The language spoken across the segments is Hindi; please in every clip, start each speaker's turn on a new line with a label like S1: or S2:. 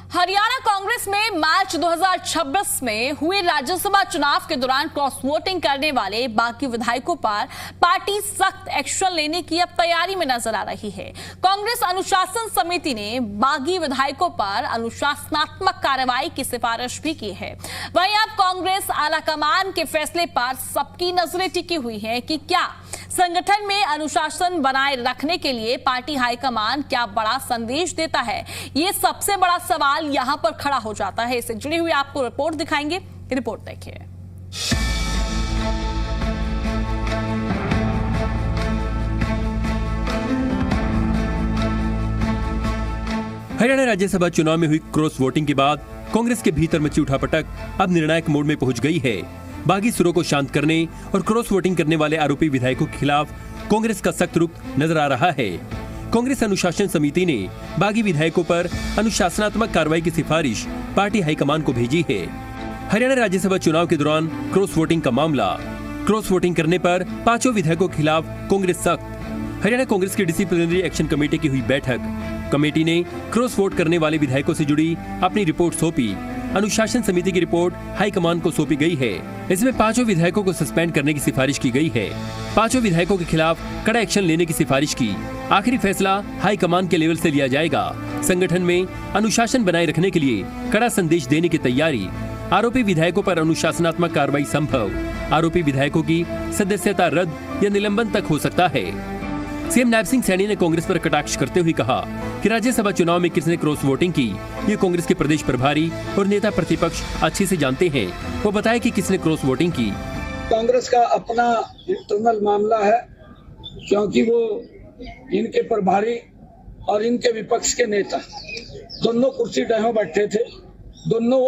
S1: हरियाणा कांग्रेस में मार्च 2026 में हुए राज्यसभा चुनाव के दौरान क्रॉस वोटिंग करने वाले बागी विधायकों पर पार्टी सख्त एक्शन लेने की अब तैयारी में नजर आ रही है। कांग्रेस अनुशासन समिति ने बागी विधायकों पर अनुशासनात्मक कार्रवाई की सिफारिश भी की है। वहीं अब कांग्रेस आलाकमान के फैसले पर सबकी नजरें टिकी हुई है कि क्या संगठन में अनुशासन बनाए रखने के लिए पार्टी हाईकमान क्या बड़ा संदेश देता है। ये सबसे बड़ा सवाल यहां पर खड़ा हो जाता है। इससे जुड़ी हुई आपको रिपोर्ट दिखाएंगे, रिपोर्ट देखिए।
S2: हरियाणा राज्यसभा चुनाव में हुई क्रॉस वोटिंग के बाद कांग्रेस के भीतर मची उठापटक अब निर्णायक मोड में पहुंच गई है। बागी सुरों को शांत करने और क्रॉस वोटिंग करने वाले आरोपी विधायकों के खिलाफ कांग्रेस का सख्त रुख नजर आ रहा है। कांग्रेस अनुशासन समिति ने बागी विधायकों पर अनुशासनात्मक कार्रवाई की सिफारिश पार्टी हाईकमान को भेजी है। हरियाणा राज्यसभा चुनाव के दौरान क्रॉस वोटिंग का मामला, क्रॉस वोटिंग करने पर 5 विधायकों के खिलाफ कांग्रेस सख्त। हरियाणा कांग्रेस की डिसिप्लिनरी एक्शन कमेटी की हुई बैठक। कमेटी ने क्रॉस वोट करने वाले विधायकों से जुड़ी अपनी रिपोर्ट सौंपी। अनुशासन समिति की रिपोर्ट हाईकमान को सौंपी गई है। इसमें 5 विधायकों को सस्पेंड करने की सिफारिश की गई है। 5 विधायकों के खिलाफ कड़ा एक्शन लेने की सिफारिश की। आखिरी फैसला हाईकमान के लेवल से लिया जाएगा। संगठन में अनुशासन बनाए रखने के लिए कड़ा संदेश देने की तैयारी। आरोपी विधायकों पर अनुशासनात्मक कार्रवाई संभव। आरोपी विधायकों की सदस्यता रद्द या निलंबन तक हो सकता है। सीएम नायब सिंह सैनी ने कांग्रेस पर कटाक्ष करते हुए कहा कि राज्यसभा चुनाव में किसने क्रॉस वोटिंग की, ये कांग्रेस के प्रदेश प्रभारी और नेता प्रतिपक्ष अच्छे से जानते हैं। वो बताए कि किसने क्रॉस वोटिंग की।
S3: कांग्रेस का अपना इंटरनल मामला है, क्योंकि वो इनके प्रभारी और इनके विपक्ष के नेता दोनों कुर्सी डहों बैठे थे, दोनों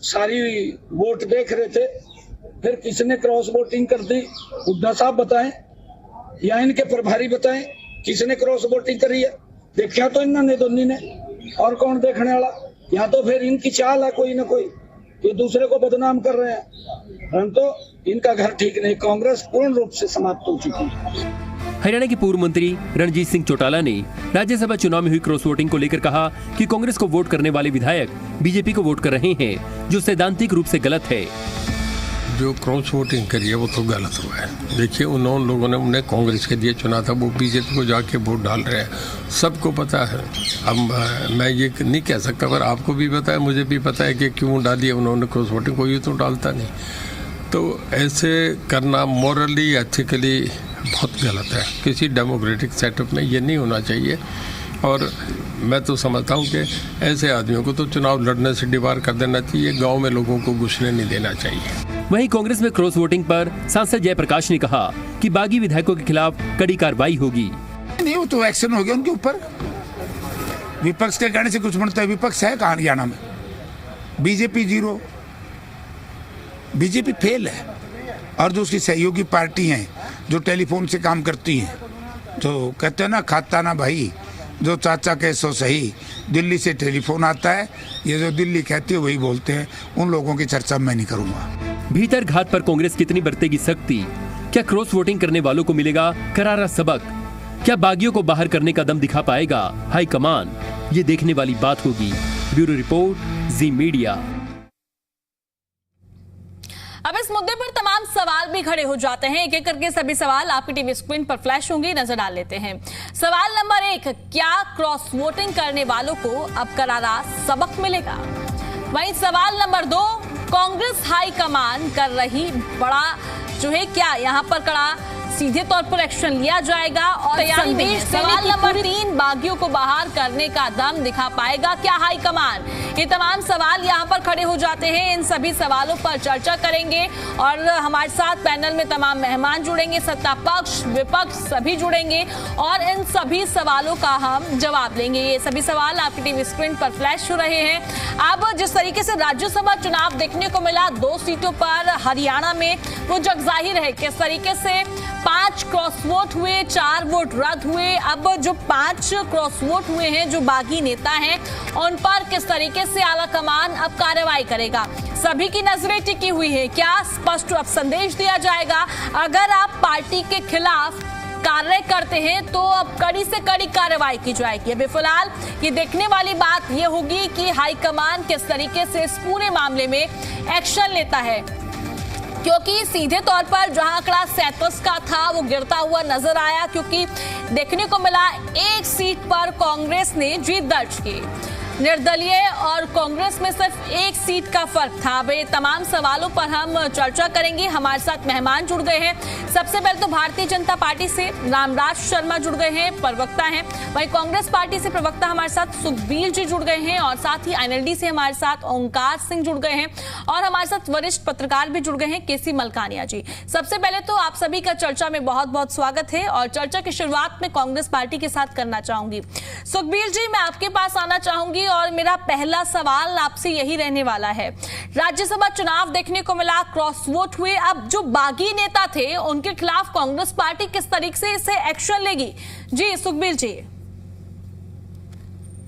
S3: सारी वोट देख रहे थे। फिर किसने क्रॉस वोटिंग कर दी, हुड्डा साहब बताएं या इनके प्रभारी बताएं किसने क्रॉस वोटिंग करी है। देखा तो इन्होंने दोनों ने, और कौन देखने वाला। या तो फिर इनकी चाल है कोई ना कोई, ये दूसरे को बदनाम कर रहे हैं। परंतु इनका घर ठीक नहीं, कांग्रेस पूर्ण रूप से समाप्त हो चुकी है।
S2: हरियाणा के पूर्व मंत्री रणजीत सिंह चौटाला ने राज्यसभा चुनाव में हुई क्रॉस वोटिंग को लेकर कहा कि कांग्रेस को वोट करने वाले विधायक बीजेपी को वोट कर रहे हैं, जो सैद्धांतिक रूप से गलत है।
S4: जो क्रॉस वोटिंग करी है वो तो गलत हुआ है। देखिए, उन लोगों ने उन्हें कांग्रेस के लिए चुना था, वो बीजेपी को जाके वोट डाल रहे हैं, सबको पता है। अब मैं ये नहीं कह सकता, पर आपको भी पता है, मुझे भी पता है कि क्यों डाली है उन्होंने क्रॉस वोटिंग। कोई तो डालता नहीं। तो ऐसे करना मॉरली एथिकली बहुत गलत है। किसी डेमोक्रेटिक सेटअप में ये नहीं होना चाहिए। और मैं तो समझता हूँ कि ऐसे आदमियों को तो चुनाव लड़ने से डिबार कर देना चाहिए। गाँव में लोगों को घुसने नहीं देना चाहिए।
S2: वहीं कांग्रेस में क्रॉस वोटिंग पर सांसद जयप्रकाश ने कहा कि बागी विधायकों के खिलाफ कड़ी कार्रवाई होगी।
S5: नहीं, वो तो एक्शन हो गया उनके ऊपर। विपक्ष के कहने से कुछ बनता है? विपक्ष है कहाँ हरियाणा में? बीजेपी 0, बीजेपी फेल है। और जो उसकी सहयोगी पार्टी हैं, जो टेलीफोन से काम करती हैं, जो कहते हैं ना, खाता ना भाई जो चाचा कहे सो सही। दिल्ली से टेलीफोन आता है, ये जो दिल्ली कहती है वही बोलते हैं। उन लोगों की चर्चा मैं नहीं करूंगा।
S2: भीतर घात पर कांग्रेस कितनी बरतेगी सख्ती? क्या क्रॉस वोटिंग करने वालों को मिलेगा करारा सबक? क्या बागियों को बाहर करने का दम दिखा पाएगा हाईकमान? ये देखने वाली बात होगी। ब्यूरो रिपोर्ट, जी मीडिया।
S1: अब इस मुद्दे पर तमाम सवाल भी खड़े हो जाते हैं। एक एक करके सभी सवाल आपकी टीवी स्क्रीन पर फ्लैश होंगे, नजर डाल लेते हैं। सवाल नंबर 1, क्या क्रॉस वोटिंग करने वालों को अब करारा सबक मिलेगा? वहीं सवाल नंबर 2, कांग्रेस हाईकमान कर रही बड़ा जो है, क्या यहां पर कड़ा सीधे तौर पर एक्शन लिया जाएगा? और सवाल नंबर 3, बागियों को बाहर करने का दम दिखा पाएगा क्या हाईकमान? ये तमाम सवाल यहाँ पर खड़े हो जाते हैं। इन सभी सवालों पर चर्चा करेंगे और हमारे साथ पैनल में तमाम मेहमान जुड़ेंगे, सत्ता पक्ष विपक्ष सभी जुड़ेंगे और इन सभी सवालों का हम जवाब लेंगे। ये सभी सवाल आपकी टीवी स्क्रीन पर फ्लैश हो रहे हैं। अब जिस तरीके से राज्यसभा चुनाव देखने को मिला 2 सीटों पर हरियाणा में, वो जग जाहिर है किस तरीके से 5 क्रॉस वोट हुए, 4 वोट रद्द हुए। अब जो 5 क्रॉस वोट हुए हैं, जो बागी नेता हैं, उन पर किस तरीके से आलाकमान अब कार्रवाई करेगा, सभी की नजरें टिकी हुई है। क्या स्पष्ट अब संदेश दिया जाएगा, अगर आप पार्टी के खिलाफ कार्य करते हैं तो अब कड़ी से कड़ी कार्रवाई की जाएगी। अभी फिलहाल ये देखने वाली बात ये होगी कि हाईकमान किस तरीके से इस पूरे मामले में एक्शन लेता है, क्योंकि सीधे तौर पर जहां आंकड़ा 37 का था वो गिरता हुआ नजर आया, क्योंकि देखने को मिला एक सीट पर कांग्रेस ने जीत दर्ज की। निर्दलीय और कांग्रेस में सिर्फ एक सीट का फर्क था। अब ये तमाम सवालों पर हम चर्चा करेंगे। हमारे साथ मेहमान जुड़ गए हैं। सबसे पहले तो भारतीय जनता पार्टी से रामराज शर्मा जुड़ गए हैं, प्रवक्ता हैं। वहीं कांग्रेस पार्टी से प्रवक्ता हमारे साथ सुखबीर जी जुड़ गए हैं और साथ ही एनएलडी से हमारे साथ ओंकार सिंह जुड़ गए हैं और हमारे साथ वरिष्ठ पत्रकार भी जुड़ गए हैं, केसी मलकानिया जी। सबसे पहले तो आप सभी का चर्चा में बहुत बहुत स्वागत है और चर्चा की शुरुआत में कांग्रेस पार्टी के साथ करना चाहूंगी। सुखबीर जी, मैं आपके पास आना चाहूंगी और मेरा पहला सवाल आपसे यही रहने वाला है। राज्यसभा चुनाव देखने को मिला, क्रॉस वोट हुए। अब जो बागी नेता थे उनके खिलाफ कांग्रेस पार्टी किस तरीके से इसे एक्शन लेगी? जी सुखबीर जी।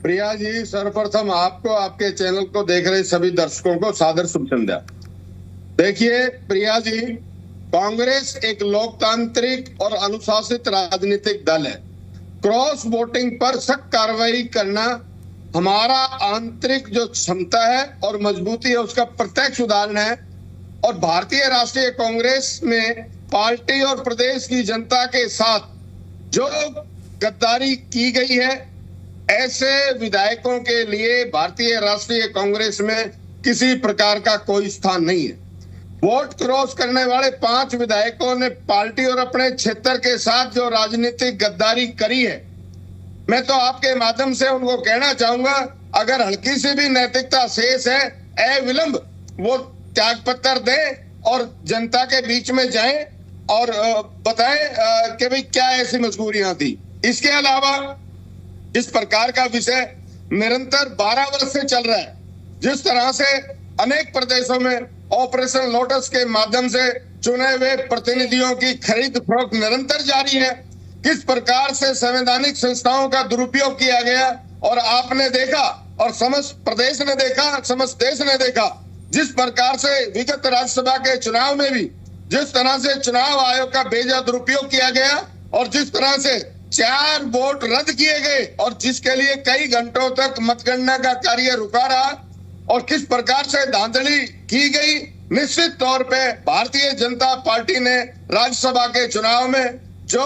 S6: प्रिया जी, सर्वप्रथम आपको, आपके चैनल को देख रहे सभी दर्शकों को सादर शुभ संध्या। देखिए प्रिया जी, कांग्रेस एक लोकतांत्रिक और अनुशासित राजनीतिक दल है। क्रॉस वोटिंग पर सख्त कार्रवाई करना हमारा आंतरिक जो क्षमता है और मजबूती है उसका प्रत्यक्ष उदाहरण है। और भारतीय राष्ट्रीय कांग्रेस में पार्टी और प्रदेश की जनता के साथ जो गद्दारी की गई है, ऐसे विधायकों के लिए भारतीय राष्ट्रीय कांग्रेस में किसी प्रकार का कोई स्थान नहीं है। वोट क्रॉस करने वाले 5 विधायकों ने पार्टी और अपने क्षेत्र के साथ जो राजनीतिक गद्दारी करी है, मैं तो आपके माध्यम से उनको कहना चाहूंगा, अगर हल्की सी भी नैतिकता शेष है, अविलंब वो त्याग पत्र दें और जनता के बीच में जाएं और बताएं कि भाई क्या ऐसी मजबूरियां थी। इसके अलावा इस प्रकार का विषय निरंतर 12 वर्ष से चल रहा है। जिस तरह से अनेक प्रदेशों में ऑपरेशन लोटस के माध्यम से चुने हुए प्रतिनिधियों की खरीद फरोख्त निरंतर जारी है, किस प्रकार से संवैधानिक संस्थाओं का दुरुपयोग किया गया और आपने देखा और समस्त प्रदेश ने देखा, समस्त देश ने देखा, जिस प्रकार से विगत राज्यसभा के चुनाव में भी जिस तरह से चुनाव आयोग का बेजा दुरुपयोग किया गया और जिस तरह से 4 वोट रद्द किए गए और जिसके लिए कई घंटों तक मतगणना का कार्य रुका रहा और किस प्रकार से धांधली की गई। निश्चित तौर पे भारतीय जनता पार्टी ने राज्यसभा के चुनाव में जो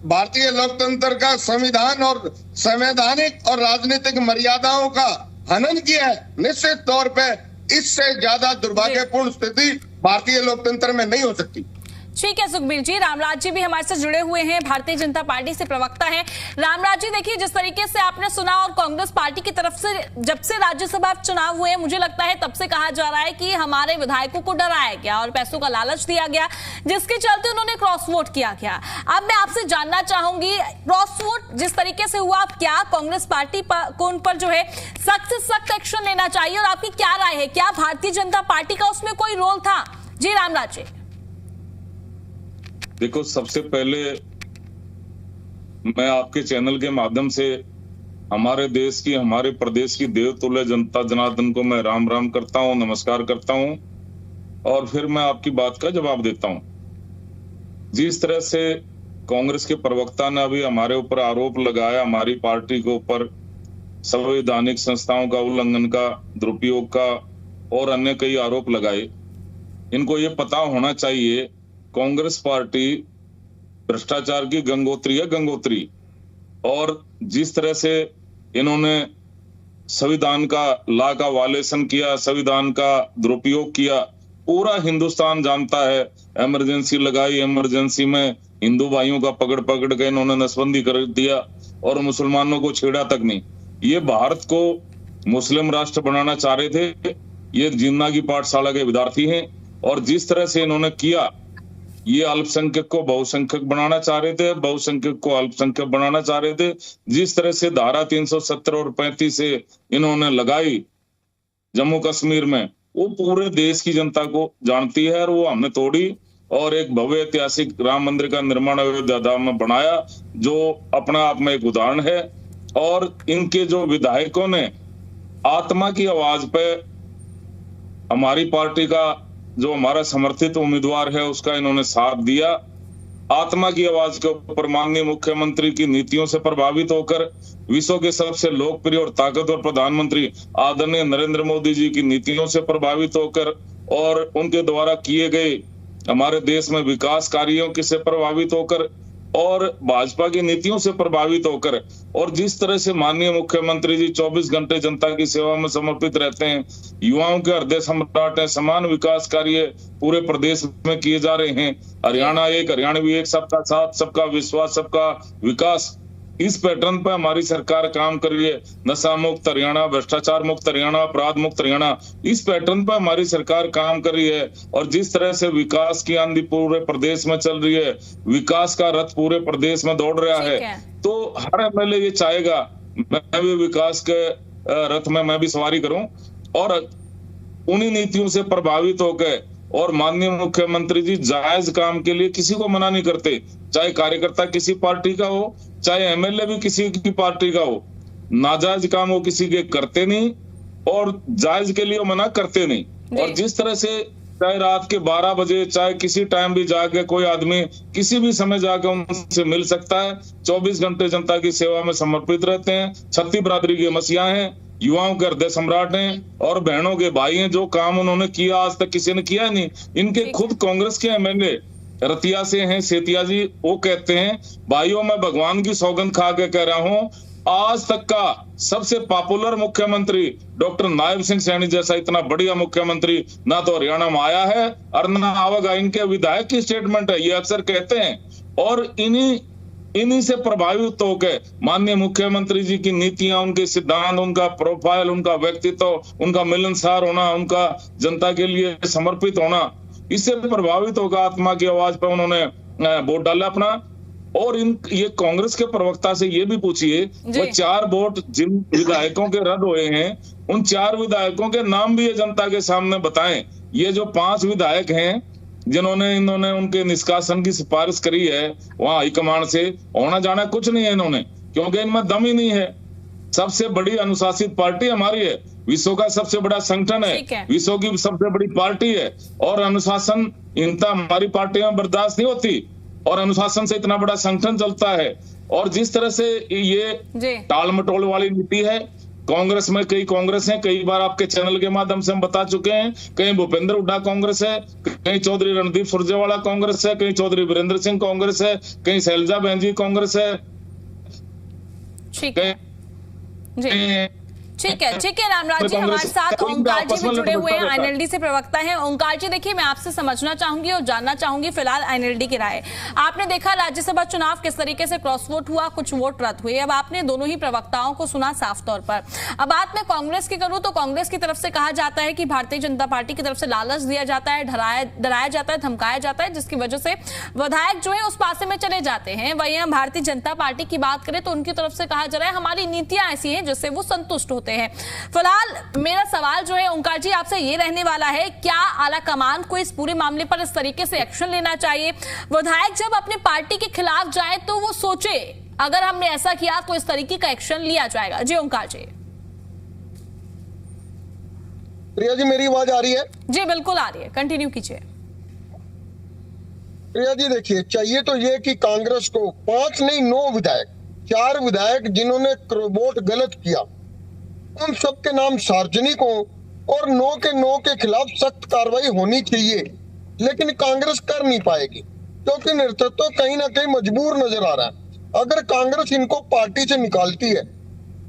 S6: भारतीय लोकतंत्र का संविधान और संवैधानिक और राजनीतिक मर्यादाओं का हनन किया है। निश्चित तौर पे इससे ज्यादा दुर्भाग्यपूर्ण स्थिति भारतीय लोकतंत्र में नहीं हो सकती।
S1: ठीक है सुखबीर जी। रामराज जी भी हमारे साथ जुड़े हुए हैं, भारतीय जनता पार्टी से प्रवक्ता हैं। रामराज जी, देखिए जिस तरीके से आपने सुना और कांग्रेस पार्टी की तरफ से जब से राज्यसभा चुनाव हुए, मुझे लगता है तब से कहा जा रहा है कि हमारे विधायकों को डराया गया और पैसों का लालच दिया गया, जिसके चलते उन्होंने क्रॉस वोट किया गया। अब मैं आपसे जानना चाहूंगी, क्रॉस वोट जिस तरीके से हुआ, क्या कांग्रेस पार्टी को उन पर जो है सख्त से सख्त एक्शन लेना चाहिए और आपकी क्या राय है? क्या भारतीय जनता पार्टी का उसमें कोई रोल था? जी रामराज जी।
S7: देखो, सबसे पहले मैं आपके चैनल के माध्यम से हमारे देश की, हमारे प्रदेश की देवतुल्य जनता जनार्दन को मैं राम राम करता हूं, नमस्कार करता हूं और फिर मैं आपकी बात का जवाब देता हूं। जिस तरह से कांग्रेस के प्रवक्ता ने अभी हमारे ऊपर आरोप लगाया, हमारी पार्टी के ऊपर संवैधानिक संस्थाओं का उल्लंघन का, दुरुपयोग का और अन्य कई आरोप लगाए, इनको ये पता होना चाहिए कांग्रेस पार्टी भ्रष्टाचार की गंगोत्री है, गंगोत्री। और जिस तरह से इन्होंने संविधान का लॉ का वायलेशन किया, संविधान का दुरुपयोग किया, पूरा हिंदुस्तान जानता है। इमरजेंसी लगाई, इमरजेंसी में हिंदू भाइयों का पकड़ पकड़ के इन्होंने नसबंदी कर दिया और मुसलमानों को छेड़ा तक नहीं। ये भारत को मुस्लिम राष्ट्र बनाना चाह रहे थे। ये जिन्ना की पाठशाला के विद्यार्थी हैं और जिस तरह से इन्होंने किया, ये अल्पसंख्यक को बहुसंख्यक बनाना चाह रहे थे, बहुसंख्यक को अल्पसंख्यक बनाना चाह रहे थे। जिस तरह से धारा 370 और 35 से इन्होंने लगाई जम्मू कश्मीर में, वो पूरे देश की जनता को जानती है और वो हमने तोड़ी और एक भव्य ऐतिहासिक राम मंदिर का निर्माण अयोध्या में बनाया, जो अपना आप में एक उदाहरण है। और इनके जो विधायकों ने आत्मा की आवाज पे हमारी पार्टी का जो हमारा समर्थित उम्मीदवार है उसका इन्होंने साथ दिया। आत्मा की आवाज के ऊपर माननीय मुख्यमंत्री की नीतियों से प्रभावित होकर विश्व के सबसे लोकप्रिय और ताकतवर प्रधानमंत्री आदरणीय नरेंद्र मोदी जी की नीतियों से प्रभावित होकर और उनके द्वारा किए गए हमारे देश में विकास कार्यों के से प्रभावित होकर और भाजपा की नीतियों से प्रभावित होकर और जिस तरह से माननीय मुख्यमंत्री जी 24 घंटे जनता की सेवा में समर्पित रहते हैं, युवाओं के हृदय सम्राट हैं, समान विकास कार्य पूरे प्रदेश में किए जा रहे हैं। हरियाणा एक, हरियाणवी एक, सबका साथ, सबका विश्वास, सबका विकास, इस पैटर्न पर हमारी सरकार काम कर रही है। नशा मुक्त हरियाणा, भ्रष्टाचार मुक्त हरियाणा, अपराध मुक्त हरियाणा, इस पैटर्न पर हमारी सरकार काम कर रही है। और जिस तरह से विकास की आंधी पूरे प्रदेश में चल रही है, विकास का रथ पूरे प्रदेश में दौड़ रहा है, तो हर एमएलए ये चाहेगा मैं भी विकास के रथ में मैं भी सवारी करूं और उन्हीं नीतियों से प्रभावित होकर और माननीय मुख्यमंत्री जी जायज काम के लिए किसी को मना नहीं करते, चाहे कार्यकर्ता किसी पार्टी का हो, चाहे एमएलए भी किसी की पार्टी का हो। नाजायज काम वो किसी के करते नहीं और जायज के लिए मना करते नहीं। और जिस तरह से चाहे रात के 12 बजे, चाहे किसी टाइम भी जाके कोई आदमी किसी भी समय जाकर उनसे मिल सकता है। 24 घंटे जनता की सेवा में समर्पित रहते हैं। छत्ती बरादरी के मसीहा हैं, युवाओं के हृदय सम्राट हैं और बहनों के भाई हैं। जो काम उन्होंने किया आज तक किसी ने किया नहीं। इनके खुद कांग्रेस के एमएलए रतिया से हैं, सेतिया जी, वो कहते हैं भाइयों मैं भगवान की सौगंध खा के कह रहा हूं, आज तक का सबसे पॉपुलर मुख्यमंत्री डॉक्टर नायब सिंह सैनी जैसा इतना बढ़िया मुख्यमंत्री ना तो हरियाणा में आया है और ना आवेगा। इनके विधायक की स्टेटमेंट है, ये अक्सर कहते हैं। और इन्हीं से प्रभावित होकर माननीय मुख्यमंत्री जी की नीतियां, उनके सिद्धांत, उनका प्रोफाइल, उनका व्यक्तित्व, उनका मिलनसार होना, उनका जनता के लिए समर्पित होना, इससे प्रभावित होगा आत्मा की आवाज पर उन्होंने वोट डाला अपना। और ये कांग्रेस के प्रवक्ता से ये भी पूछिए, वो 4 वोट जिन विधायकों के रद्द हुए हैं, उन 4 विधायकों के नाम भी ये जनता के सामने बताएं। ये जो 5 विधायक हैं इन्होंने उनके निष्कासन की सिफारिश करी है वहां हाईकमान से, होना जाना कुछ नहीं है इन्होंने, क्योंकि इनमें दम ही नहीं है। सबसे बड़ी अनुशासित पार्टी हमारी है, विश्व का सबसे बड़ा संगठन है, विश्व की सबसे बड़ी पार्टी है और अनुशासनहीनता हमारी पार्टी में बर्दाश्त नहीं होती और अनुशासन से इतना बड़ा संगठन चलता है। और जिस तरह से ये टाल मटोल वाली नीति है, कांग्रेस में कई कांग्रेस है, कई बार आपके चैनल के माध्यम से हम बता चुके हैं, कहीं भूपेंद्र हुड्डा कांग्रेस है, कहीं चौधरी रणदीप सुरजेवाला कांग्रेस है, कहीं चौधरी वीरेंद्र सिंह कांग्रेस है, कहीं शैलजा बहन जी कांग्रेस है।
S1: ठीक है रामराज जी, हमारे साथ ओंकार जी भी जुड़े हुए हैं, आईएनएलडी से प्रवक्ता हैं। ओंकार जी, देखिए मैं आपसे समझना चाहूंगी और जानना चाहूंगी फिलहाल आईएनएलडी की राय। आपने देखा राज्यसभा चुनाव किस तरीके से क्रॉस वोट हुआ, कुछ वोट रद्द हुए। अब आपने दोनों ही प्रवक्ताओं को सुना साफ तौर पर। अब बात मैं कांग्रेस की करूं तो कांग्रेस की तरफ से कहा जाता है कि भारतीय जनता पार्टी की तरफ से लालच दिया जाता है, डराया जाता है, धमकाया जाता है, जिसकी वजह से विधायक जो है उस पासे में चले जाते हैं। वहीं हम भारतीय जनता पार्टी की बात करें तो उनकी तरफ से कहा जा रहा है हमारी नीतियां ऐसी हैं जिससे वो संतुष्ट होते हैं। फिलहाल मेरा सवाल जो है ओंकार जी आपसे ये रहने वाला है, क्या आला कमान को इस पूरे मामले पर इस तरीके से एक्शन लेना चाहिए? विधायक जब अपने पार्टी के खिलाफ जाए तो वो सोचे अगर हमने ऐसा किया तो इस तरीके का एक्शन लिया जाएगा। जी ओंकार जी।
S8: प्रिया जी, मेरी आवाज आ रही है?
S1: जी बिल्कुल आ रही है, कंटिन्यू कीजिए।
S8: प्रिया जी देखिए, चाहिए तो ये कि कांग्रेस को 5 नहीं 9 विधायक, 4 विधायक जिन्होंने वोट गलत किया, उन सब के नाम सार्वजनिक हो और 9 के खिलाफ सख्त कार्रवाई होनी चाहिए। लेकिन कांग्रेस कर नहीं पाएगी क्योंकि नेतृत्व कहीं ना कहीं मजबूर नजर आ रहा है। अगर कांग्रेस इनको पार्टी से निकालती है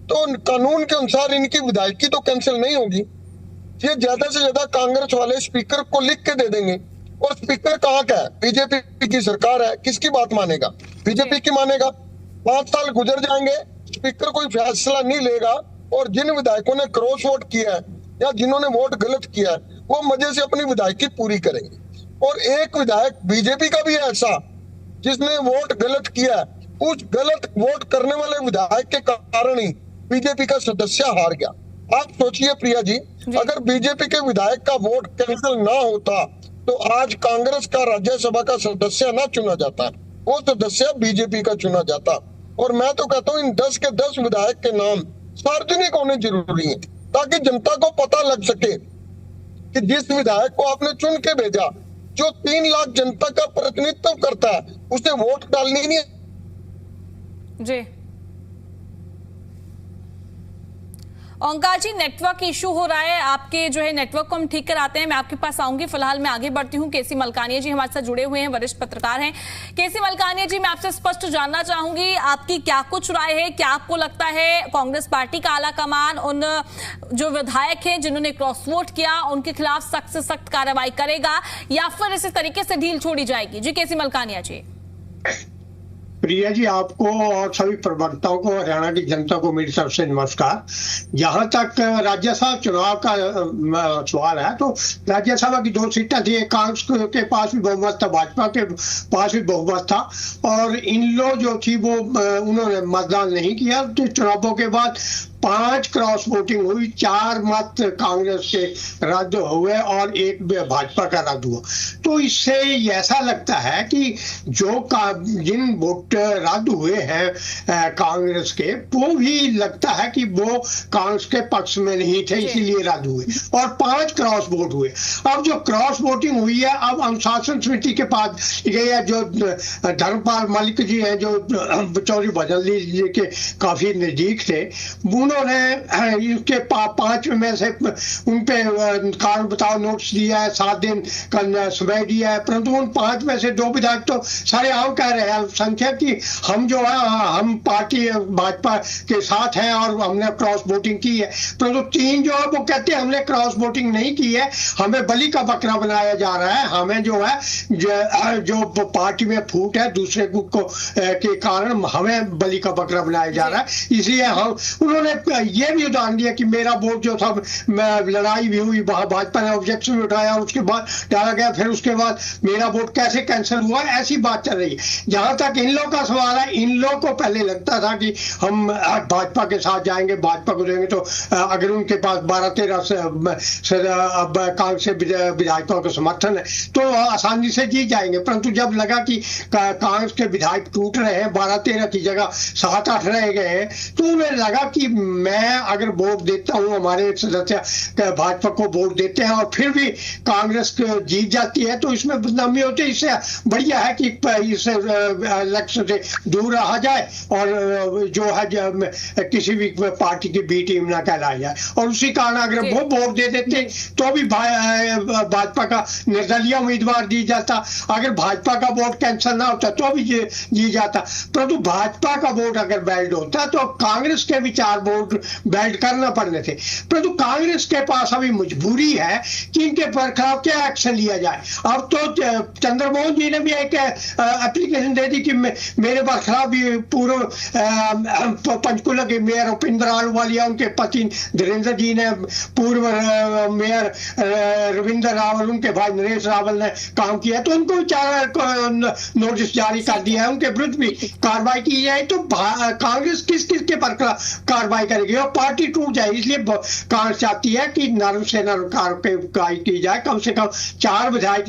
S8: तो कानून के अनुसार इनकी विधायकी तो कैंसिल नहीं होगी। ये ज्यादा से ज्यादा कांग्रेस वाले स्पीकर को लिख के दे देंगे, और स्पीकर कहाँ का है? बीजेपी की सरकार है, किसकी बात मानेगा? बीजेपी की मानेगा। 5 साल गुजर जाएंगे, स्पीकर कोई फैसला नहीं लेगा और जिन विधायकों ने क्रॉस वोट किया है या जिन्होंने वोट गलत किया है वो मजे से अपनी विधायकी पूरी करेंगे। और एक विधायक बीजेपी का भी है ऐसा जिसने वोट गलत किया है, उस गलत वोट करने वाले विधायक के कारण ही बीजेपी का सदस्य हार गया। आप सोचिए प्रिया जी, अगर बीजेपी के विधायक का वोट कैंसिल ना होता तो आज कांग्रेस का राज्यसभा का सदस्य ना चुना जाता, वो सदस्य बीजेपी का चुना जाता। और मैं तो कहता हूँ इन 10 के 10 विधायक के नाम सार्वजनिक होने जरूरी है ताकि जनता को पता लग सके कि जिस विधायक को आपने चुन के भेजा जो 3 लाख जनता का प्रतिनिधित्व करता है उसे वोट डालनी नहीं।
S1: जी ओंकार जी, नेटवर्क इशू हो रहा है, आपके जो है नेटवर्क को हम ठीक कराते हैं। मैं आपके पास आऊंगी, फिलहाल मैं आगे बढ़ती हूं। केसी मलकानिया जी हमारे साथ जुड़े हुए हैं, वरिष्ठ पत्रकार हैं। केसी मलकानिया जी, मैं आपसे स्पष्ट जानना चाहूंगी, आपकी क्या कुछ राय है? क्या आपको लगता है कांग्रेस पार्टी का आला कमान उन जो विधायक हैं जिन्होंने क्रॉस वोट किया उनके खिलाफ सख्त से सख्त कार्रवाई करेगा या फिर इसी तरीके से ढील छोड़ी जाएगी? जी केसी मलकानिया जी।
S9: प्रिया जी, आपको और सभी प्रवक्ताओं को, हरियाणा की जनता को मेरी तरफ से नमस्कार। जहां तक राज्यसभा चुनाव का सवाल है, तो राज्यसभा की 2 सीटें थी, एक कांग्रेस के पास भी बहुमत था, भाजपा के पास भी बहुमत था, और इन लोग जो थी वो उन्होंने मतदान नहीं किया। तो चुनावों के बाद 5 क्रॉस वोटिंग हुई, 4 मत कांग्रेस के रद्द हुए और 1 भाजपा का रद्द हुआ। तो इससे ऐसा लगता है कि जिन वोट रद्द हुए हैं कांग्रेस के, वो भी लगता है कि वो कांग्रेस के पक्ष में नहीं थे, इसीलिए रद्द हुए, और 5 क्रॉस वोट हुए। अब जो क्रॉस वोटिंग हुई है, अब अनुशासन समिति के पास गई है, जो धर्मपाल मलिक जी हैं, जो चौधरी भजन जी के काफी नजदीक थे, उन्होंने इसके 5 में से उन पे कारण बताओ नोटिस दिया है, 7 दिन का समय दिया है, परंतु उन 5 में से 2 विधायक तो सारे आम कह रहे हैं संख्या कि हम जो है हम पार्टी भाजपा के साथ हैं और हमने क्रॉस वोटिंग की है, परंतु 3 जो है वो कहते हैं हमने क्रॉस वोटिंग नहीं की है, हमें बलि का बकरा बनाया जा रहा है, हमें जो है जो पार्टी में फूट है दूसरे गुट को के कारण हमें बलि का बकरा बनाया जा रहा है। इसलिए हम उन्होंने ये भी उदाहरण दिया कि मेरा वोट जो था, लड़ाई भी हुई, भाजपा ने ऑब्जेक्शन भी उठाया, उसके बाद डाला गया, फिर उसके बाद मेरा वोट कैसे कैंसिल हुआ, ऐसी बात चल रही है। जहां तक इन लोग का सवाल है, इन लोग को पहले लगता था कि हम भाजपा के साथ जाएंगे, भाजपा को देंगे, तो अगर उनके पास 12-13 अब कांग्रेस विधायकों का समर्थन है तो आसानी से जीत जाएंगे, परंतु जब लगा कि कांग्रेस के विधायक टूट रहे हैं, 12-13 की जगह 7-8 रह गए हैं, तो उन्हें लगा कि मैं अगर वोट देता हूं, हमारे सदस्य भाजपा को वोट देते हैं और फिर भी कांग्रेस जीत जाती है, तो इसमें बदनामी होती है। इससे बढ़िया है कि इस इलेक्शन से दूर रहा जाए और जो है किसी भी पार्टी की बी टीम ना कहलाई जाए, और उसी कारण अगर वो वोट दे देते तो भी भाजपा का निर्दलीय उम्मीदवार जीत जाता, अगर भाजपा का वोट कैंसिल ना होता तो भी जीत जाता, परंतु भाजपा का वोट अगर बैल्ड होता तो कांग्रेस के विचार वोट बैल्ड करना पड़ने थे, परंतु कांग्रेस के पास अभी मजबूरी है कि इनके खिलाफ क्या एक्शन लिया जाए। अब तो चंद्रमोहन जी ने भी एक एप्लीकेशन दे दी कि मेरे खिलाफ भी पूर्व पंचकुला के मेयर उपेंद्र आहलूवालिया, उनके पति धीरेन्द्र जी ने, पूर्व मेयर रविंद्र रावल, उनके भाई नरेश रावल ने काम किया, तो उनको 4 नोटिस जारी कर दिया है, उनके विरुद्ध भी कार्रवाई की जाए। तो कांग्रेस किस के पर कार्रवाई करेगी और पार्टी टूट जाएगी, इसलिए कांग्रेस चाहती है कि नरम से नरम कार्रवाई की जाए। कम से कम 4 विधायक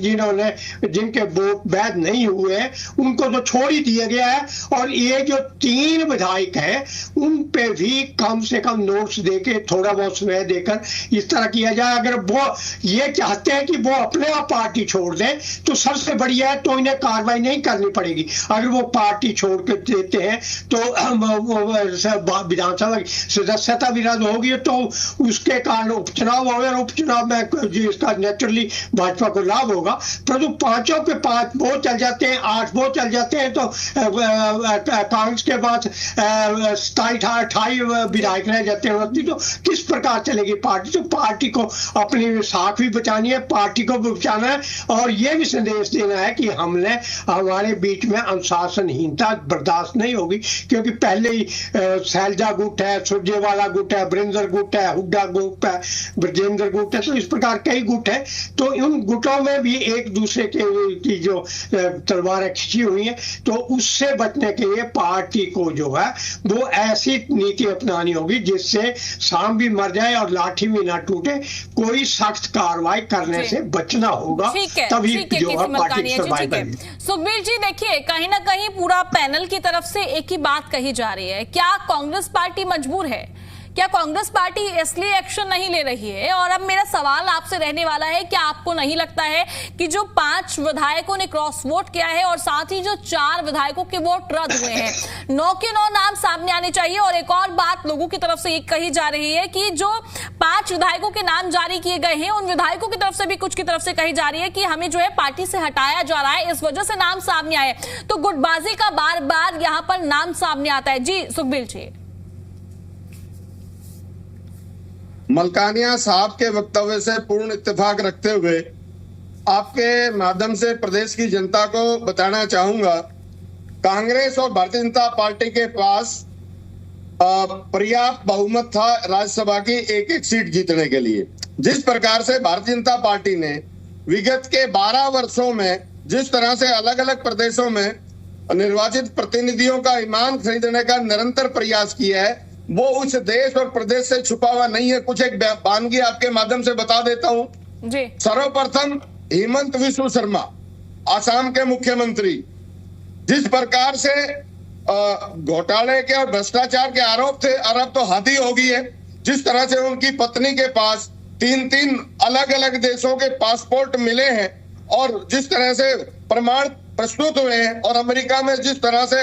S9: जिनके वोट वैध नहीं हुए हैं उनको तो छोड़ ही दिया गया है, और ये जो 3 विधायक हैं उन पे भी कम से कम नोट्स देके, थोड़ा बहुत समय देकर इस तरह किया जाए। अगर वो ये चाहते हैं कि वो अपने आप पार्टी छोड़ दें तो सबसे बढ़िया है, तो इन्हें कार्रवाई नहीं करनी पड़ेगी। अगर वो पार्टी छोड़ कर देते हैं तो विधानसभा सदस्यता भी रद्द होगी, तो उसके कारण उपचुनाव होगा, उपचुनाव में इसका नेचुरली भाजपा को लाभ होगा, परंतु 5 के 5 वोट चल जाते हैं, 8 वोट चल जाते हैं, तो कांग्रेस के पास 27-28 विधायक रह जाते हैं, तो किस प्रकार चलेगी पार्टी। तो पार्टी को अपनी साख भी बचानी है, पार्टी को भी बचाना है, और ये भी संदेश देना है कि हमारे बीच में अनुशासनहीनता बर्दाश्त नहीं होगी, क्योंकि पहले ही शैलजा गुट है, सुरजेवाला गुट है, बरिंदर गुट है, हुड्डा गुट है, ब्रजेंद्र गुट है, तो इस प्रकार कई गुट है, तो उन गुटों में भी एक दूसरे की जो तलवारें खिंची हुई है, तो उससे बचने के लिए पार्टी को जो है वो ऐसी नीति अपनानी होगी जिससे सांप भी मर जाए और लाठी भी ना टूटे, कोई सख्त कार्रवाई करने से बचना होगा, तभी जो है पार्टी सर्वाइव करेगी।
S1: सुखबीर जी, देखिए कहीं ना कहीं पूरा पैनल की तरफ से एक ही बात कही जा रही है, क्या कांग्रेस पार्टी मजबूर है क्या कांग्रेस पार्टी इसलिए एक्शन नहीं ले रही है? और अब मेरा सवाल आपसे रहने वाला है, क्या आपको नहीं लगता है कि जो 5 विधायकों ने क्रॉस वोट किया है और साथ ही जो 4 विधायकों के वोट रद्द हुए हैं, 9 के 9 नाम सामने आने चाहिए? और एक और बात लोगों की तरफ से ये कही जा रही है कि जो 5 विधायकों के नाम जारी किए गए हैं, उन विधायकों की तरफ से भी कुछ की तरफ से कही जा रही है कि हमें जो है पार्टी से हटाया जा रहा है, इस वजह से नाम सामने आए। तो गुटबाजी का बार बार यहां पर नाम सामने आता है। जी सुखबीर जी।
S6: मलकानिया साहब के वक्तव्य से पूर्ण इत्तेफाक रखते हुए आपके माध्यम से प्रदेश की जनता को बताना चाहूंगा, कांग्रेस और भारतीय जनता पार्टी के पास पर्याप्त बहुमत था राज्यसभा की एक सीट जीतने के लिए। जिस प्रकार से भारतीय जनता पार्टी ने विगत के 12 वर्षों में जिस तरह से अलग अलग प्रदेशों में निर्वाचित प्रतिनिधियों का ईमान खरीदने का निरंतर प्रयास किया है, वो उस देश और प्रदेश से छुपा हुआ नहीं है। कुछ एक वानगी आपके माध्यम से बता देता हूं
S1: जी।
S6: सर्वप्रथम हेमंत विश्व शर्मा, आसाम के मुख्यमंत्री, जिस प्रकार से घोटाले के और भ्रष्टाचार के आरोप थे, आरोप तो हाथी हो गई है। जिस तरह से उनकी पत्नी के पास 3 अलग अलग देशों के पासपोर्ट मिले हैं और जिस तरह से प्रमाण प्रस्तुत हुए हैं, और अमेरिका में जिस तरह से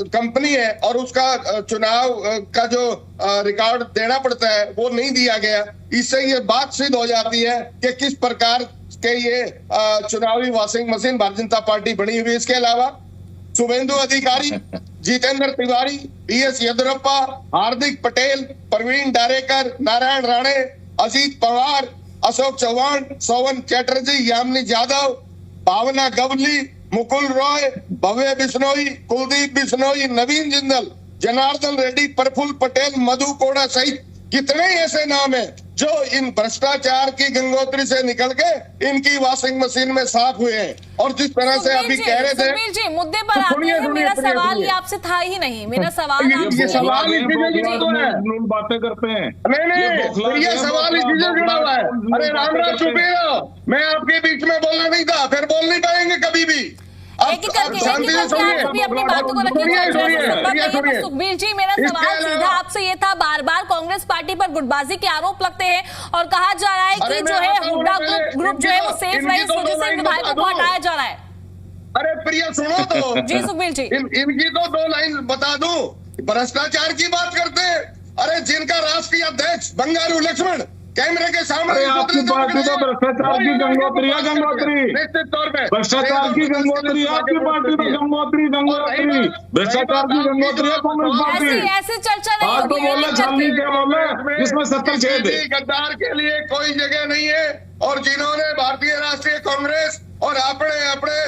S6: कंपनी है और उसका चुनाव का जो रिकॉर्ड देना पड़ता है वो नहीं दिया गया, इससे ये बात सिद्ध हो जाती है कि किस प्रकार के ये चुनावी washing machine Bharatiya Janata party बनी हुई है। इसके अलावा शुभेंदु अधिकारी, जितेंद्र तिवारी, PS येदियुरप्पा, हार्दिक पटेल, प्रवीण डारेकर, नारायण राणे, अजीत पवार, अशोक चौहान, सोवन चैटर्जी, यामिनी यादव, भावना गवली, मुकुल रॉय, भव्य बिश्नोई, कुलदीप बिश्नोई, नवीन जिंदल, जनार्दन रेड्डी, प्रफुल्ल पटेल, मधु कोड़ा सहित कितने ऐसे नाम हैं जो इन भ्रष्टाचार की गंगोत्री से निकल के इनकी वॉशिंग मशीन में साफ हुए हैं। और जिस तरह से अभी कह रहे थे,
S1: सुखबीर जी मुद्दे पर आते हैं। मेरा सवाल ये आपसे था ही नहीं, मेरा सवाल
S6: ये सवाल इसीलिए तो है,
S7: बातें करते हैं।
S6: नहीं, ये सवाल इसी से जुड़ा हुआ है। अरे रामराज चुप रहो, मैं आपके बीच में बोलना नहीं था, फिर बोल नहीं पाएंगे कभी भी।
S1: एक ही करके आप भी अपनी बातों को रखिए। सुखबीर जी मेरा सवाल सीधा आपसे ये था, बार बार कांग्रेस पार्टी पर गुटबाजी के आरोप लगते हैं और कहा जा रहा है कि जो है हुड्डा ग्रुप जो है वो सेफ रहे, इस वजह से विधायकों को हटाया जा रहा है।
S6: अरे प्रिया सुनो तो
S1: जी सुखबीर जी,
S6: इनकी तो 2 लाइन बता दूं। भ्रष्टाचार की बात करते हैं, अरे जिनका राष्ट्रीय अध्यक्ष बंगारू लक्ष्मण कैमरे के सामने
S7: आपकी पार्टी तो भ्रष्टाचार की गंगोत्री है, गंगोत्री
S6: निश्चित तौर पे
S7: भ्रष्टाचार की गंगोत्री है आपकी पार्टी तो गंगोत्री भ्रष्टाचार की गंगोत्री है कांग्रेस पार्टी।
S1: ऐसे चर्चा नहीं
S7: तो बोले छाननी क्या बोले, जिसमें 70 छेद है।
S6: गद्दार के लिए कोई जगह नहीं है। और जिन्होंने भारतीय राष्ट्रीय कांग्रेस और अपने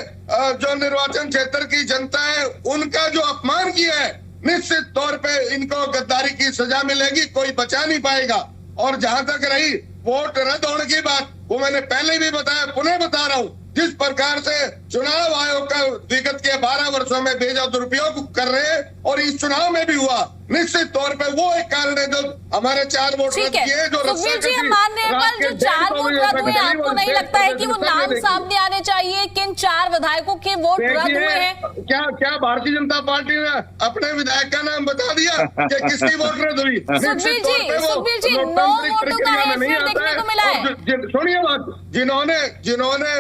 S6: जो निर्वाचन क्षेत्र की जनता है उनका जो अपमान किया है, निश्चित तौर पे इनको गद्दारी की सजा मिलेगी, कोई बचा नहीं पाएगा। और जहां तक रही वोट रद्द होने की बात, वो मैंने पहले भी बताया, पुनः बता रहा हूं। जिस प्रकार से चुनाव आयोग का विगत के 12 वर्षों में बेजा दुरुपयोग कर रहे हैं और इस चुनाव में भी हुआ, निश्चित तौर पे वो एक कारण है जो हमारे 4 वोट रद्द किए। जो
S1: सुखबीर जी मान रहे हैं, पर जो 4 वोट रद्द हुए, आपको नहीं लगता है कि वो नाम सामने आने चाहिए किन 4 विधायकों के वोट रद्द हुए हैं?
S6: क्या भारतीय जनता पार्टी ने अपने विधायक का नाम बता दिया कि किसकी वोट रद्द हुई?
S1: सुखबीर जी 9 वोटों का हेरफेर देखने को मिला है।
S6: सुनिए बात, जिन्होंने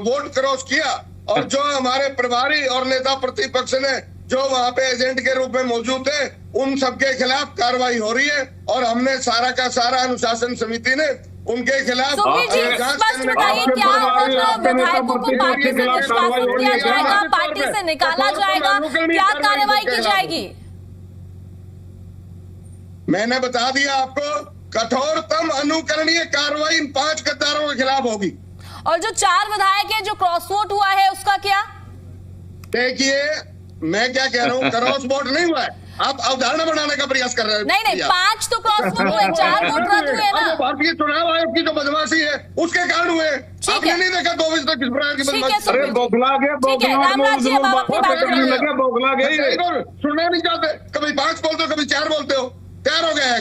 S6: वोट क्रॉस किया और जो हमारे प्रभारी और नेता प्रतिपक्ष ने जो वहां पे एजेंट के रूप में मौजूद थे, उन सबके खिलाफ कार्रवाई हो रही है। और हमने सारा का सारा अनुशासन समिति ने उनके खिलाफ
S1: स्पष्ट बताइए, क्या विधायकों को पार्टी से निष्कासित किया जाएगा, पार्टी से निकाला जाएगा, क्या कार्रवाई की जाएगी?
S6: मैंने बता दिया आपको, कठोरतम अनुकरणीय कार्रवाई इन 5 गद्दारों के खिलाफ होगी।
S1: और जो 4 विधायक है जो क्रॉस वोट हुआ है उसका क्या?
S6: देखिए मैं क्या कह रहा हूँ, क्रॉस वोट नहीं हुआ है, आप अवधारणा बनाने का प्रयास कर रहे हैं।
S1: नहीं 5 तो क्रॉस वोट हुए, 4 वोट रद्द हुए ना।
S6: भारतीय चुनाव आयोग की जो बदमाशी है उसके कारण हुए। आपने नहीं देखा 24 तक किस प्रकार की बदमाशी?
S7: अरे बौखला गए,
S6: सुनना नहीं चाहते, कभी 5 बोलते हो, कभी 4 बोलते हो, तैयार हो गया है।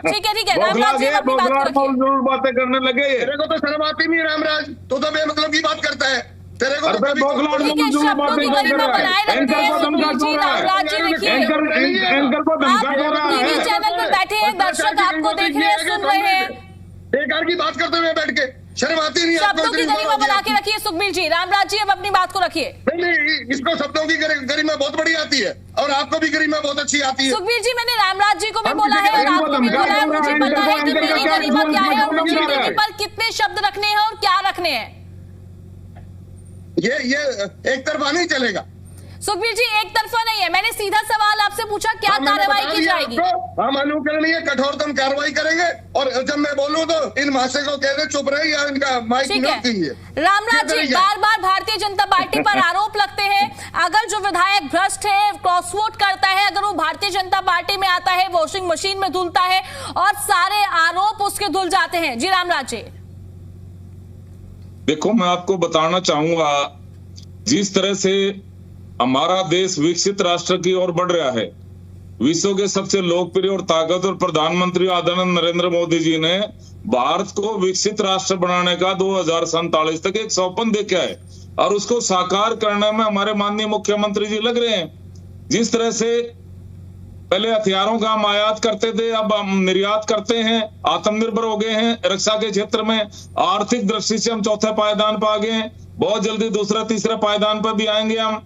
S1: ठीक है रामराज जी अपनी बात
S7: जरूर बातें करने लगे।
S6: मेरे को तो शर्म आती नहीं रामराज, तो बेमतलब की बात करता है। तेरे को
S7: अरे बौखलाहट में
S1: ठीक है,
S7: जो
S1: शब्दों
S7: बातें
S1: की
S7: कर
S1: गरिमा
S7: रहा
S1: बनाए
S7: है,
S1: रखते
S7: एंकर
S1: हैं
S7: को धमका
S1: सुखबीर जी,
S7: क्यों रहा है?
S1: रामराज जी देखिए,
S7: एंकर को धमका क्यों रहा
S1: टीवी
S7: है?
S1: चैनल पर बैठे हैं दर्शक, आपको देख रहे हैं, सुन रहे हैं,
S6: बेकार की बात करते हुए बैठ के शर्म आती नहीं आपको?
S1: शब्दों की
S6: इतनी
S1: गरिमा
S6: बात
S1: बना
S6: आती
S1: के
S6: है?
S1: रखिए सुखबीर जी। रामराज जी अब अपनी बात को रखिए।
S6: नहीं, इसको शब्दों की गरिमा बहुत बड़ी आती है और आपको भी गरिमा बहुत अच्छी आती है।
S1: सुखबीर जी, मैंने रामराज जी को भी
S7: हम
S1: बोला
S7: किसी
S1: है और
S7: गरिमा
S1: आपको भी
S7: धमका
S1: बोला है,
S7: क्यों रहा
S1: मुझे
S7: है?
S1: पता है कि
S7: एंकर
S1: मेरी
S7: का
S1: गरिमा क्या है और मुझे
S7: क्या है?
S1: टीवी पर कितने शब्द रखने हैं और क्या रखने हैं।
S6: ये एक तरफा नहीं चलेगा।
S1: सुखबीर जी, एक तरफा नहीं है, मैंने सीधा सवाल आपसे पूछा, क्या
S6: हाँ, मैंने
S1: कार्रवाई
S6: बता
S1: की
S6: दिया
S1: जाएगी?
S6: आपको, हम अनुकरणीय कठोरतम कार्रवाई करेंगे और जब मैं बोलूं तो इन महाशय को कह दे चुप रहे या इनका माइक
S1: ठीक
S6: म्यूट कीजिए।
S1: है। रामराज जी, बार बार भारतीय जनता पार्टी पर आरोप लगते हैं, अगर जो विधायक भ्रष्ट है, क्रॉस वोट करता है, अगर वो भारतीय जनता पार्टी में आता है, वॉशिंग मशीन में धुलता है और सारे आरोप उसके धुल जाते हैं। जी रामराज जी,
S7: देखो, मैं आपको बताना चाहूंगा, जिस तरह से हमारा देश विकसित राष्ट्र की ओर बढ़ रहा है, विश्व के सबसे लोकप्रिय और ताकतवर प्रधानमंत्री आदरणीय नरेंद्र मोदी जी ने भारत को विकसित राष्ट्र बनाने का 2047 तक एक सपन देखा है और उसको साकार करने में हमारे माननीय मुख्यमंत्री जी लग रहे हैं। जिस तरह से पहले हथियारों का हम आयात करते थे, अब हम निर्यात करते हैं, आत्मनिर्भर हो गए हैं रक्षा के क्षेत्र में, आर्थिक दृष्टि से हम चौथे पायदान पर आ गए हैं, बहुत जल्दी दूसरा तीसरा पायदान पर भी आएंगे हम,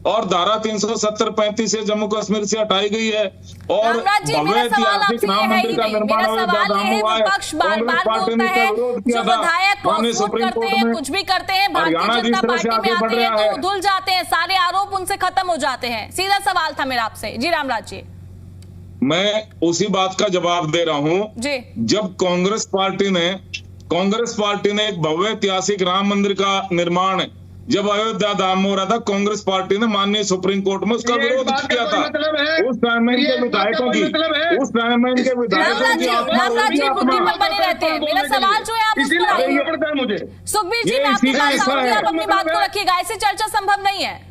S7: और धारा 370-35 से जम्मू कश्मीर से हटाई गई है और
S1: रामराज जी,
S7: भव्य
S1: मेरा सवाल
S7: ऐतिहासिक
S1: आपसे ये
S7: राम
S1: है
S7: मंदिर
S1: ही
S7: का
S1: नहीं,
S7: निर्माण
S1: मेरा सवाल ये है,
S7: हुआ है।
S1: विपक्ष बार बार
S7: पार्टी
S1: बोलता
S7: ने
S1: है,
S7: इसका विरोध
S1: जो
S7: किया था,
S1: विधायक क्रॉस
S7: माननीय
S1: वोट
S7: सुप्रीम
S1: करते
S7: कोर्ट
S1: हैं,
S7: में
S1: कुछ भी करते हैं, भारतीय
S7: हरियाणा जिस
S1: जनता
S7: तरह से
S1: पार्टी में
S7: आगे
S1: आते
S7: बढ़
S1: हैं
S7: रहा
S1: तो
S7: है।
S1: वो धुल जाते हैं, सारे आरोप उनसे खत्म हो जाते हैं। सीधा सवाल था मेरा आपसे। जी रामराज जी,
S7: मैं उसी बात का जवाब दे रहा हूं।
S1: जी,
S7: जब कांग्रेस पार्टी ने एक भव्य ऐतिहासिक राम मंदिर का निर्माण जब अयोध्या धाम में हो रहा था, कांग्रेस पार्टी ने माननीय सुप्रीम कोर्ट में उसका विरोध किया था। उस टाइम में इनके विधायकों की
S1: रामराज जी बुद्धि पर बने रहते हैं। मेरा सवाल जो है आप उस पर आइए।
S6: मुझे
S1: सुखबीर जी, मैं आपकी बात सुनूंगी, आप अपनी बात को रखिएगा, ऐसे चर्चा संभव नहीं है।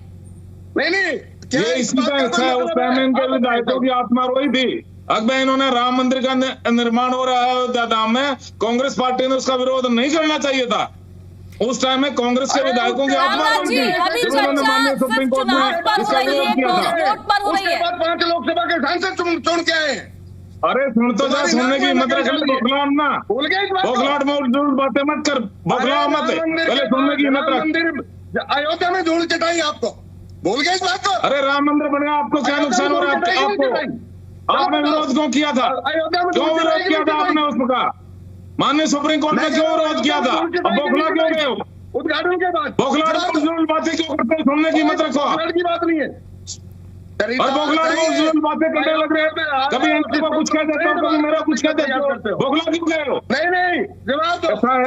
S6: नहीं,
S7: ये इसी का हिस्सा है। उस टाइम में इनके विधायकों की आत्मा रोई थी। अगर इन्होंने राम मंदिर का निर्माण हो रहा है अयोध्या धाम में, कांग्रेस पार्टी ने उसका विरोध नहीं करना चाहिए था। उस टाइम में कांग्रेस के विधायकों की आत्मा
S1: रामराज
S7: रोई
S1: जी,
S7: थी,
S1: अभी
S7: जब उन्होंने माननीय
S1: चर्चा
S7: सुप्रीम
S1: सिर्फ
S7: कोर्ट
S1: चुनाव
S7: में
S1: पर हो
S7: इसका
S1: रही है,
S7: विरोध किया था।
S1: क्रॉस वोट पर हो रही
S6: उसके
S1: है।
S6: बाद 5 लोकसभा के सांसद चुन के आए हैं।
S7: अरे सुन तो जा, सुनने की हिम्मत रख ले, बौखलाहट ना,
S6: भूल गए इस बात को?
S7: बौखलाहट में उर्दूल बातें मत कर, बौखलाओ मत, पहले सुनने की हिम्मत रख।
S6: मंदिर अयोध्या में धूल चटाई आपको, भूल गए इस बात को?
S7: अरे राम मंदिर बनेगा, आपको क्या नुकसान हो रहा है? आपको आपने विरोध क्यों किया था?
S6: अयोध्या में
S7: क्यों
S6: धूल
S7: विरोध
S6: चटाई
S7: किया था आपने उसका? माननीय सुप्रीम कोर्ट में क्यों विरोध किया था? अब बौखला क्यों गए हो?
S6: उद्घाटन के बाद
S7: बौखलाहट में उर्दूल बातें क्यों करते हो? सुनने की हिम्मत रखो।
S6: उद्घाटन की बात नहीं है।
S7: और बौखलाहट में उर्दूल बातें करने लग रहे हैं। कभी एनसी को कुछ कह देते हो, कभी मेरा कुछ कह देते हो। बौखला क्यों गए हो?
S6: नहीं, जवाब दो।
S7: ऐसा है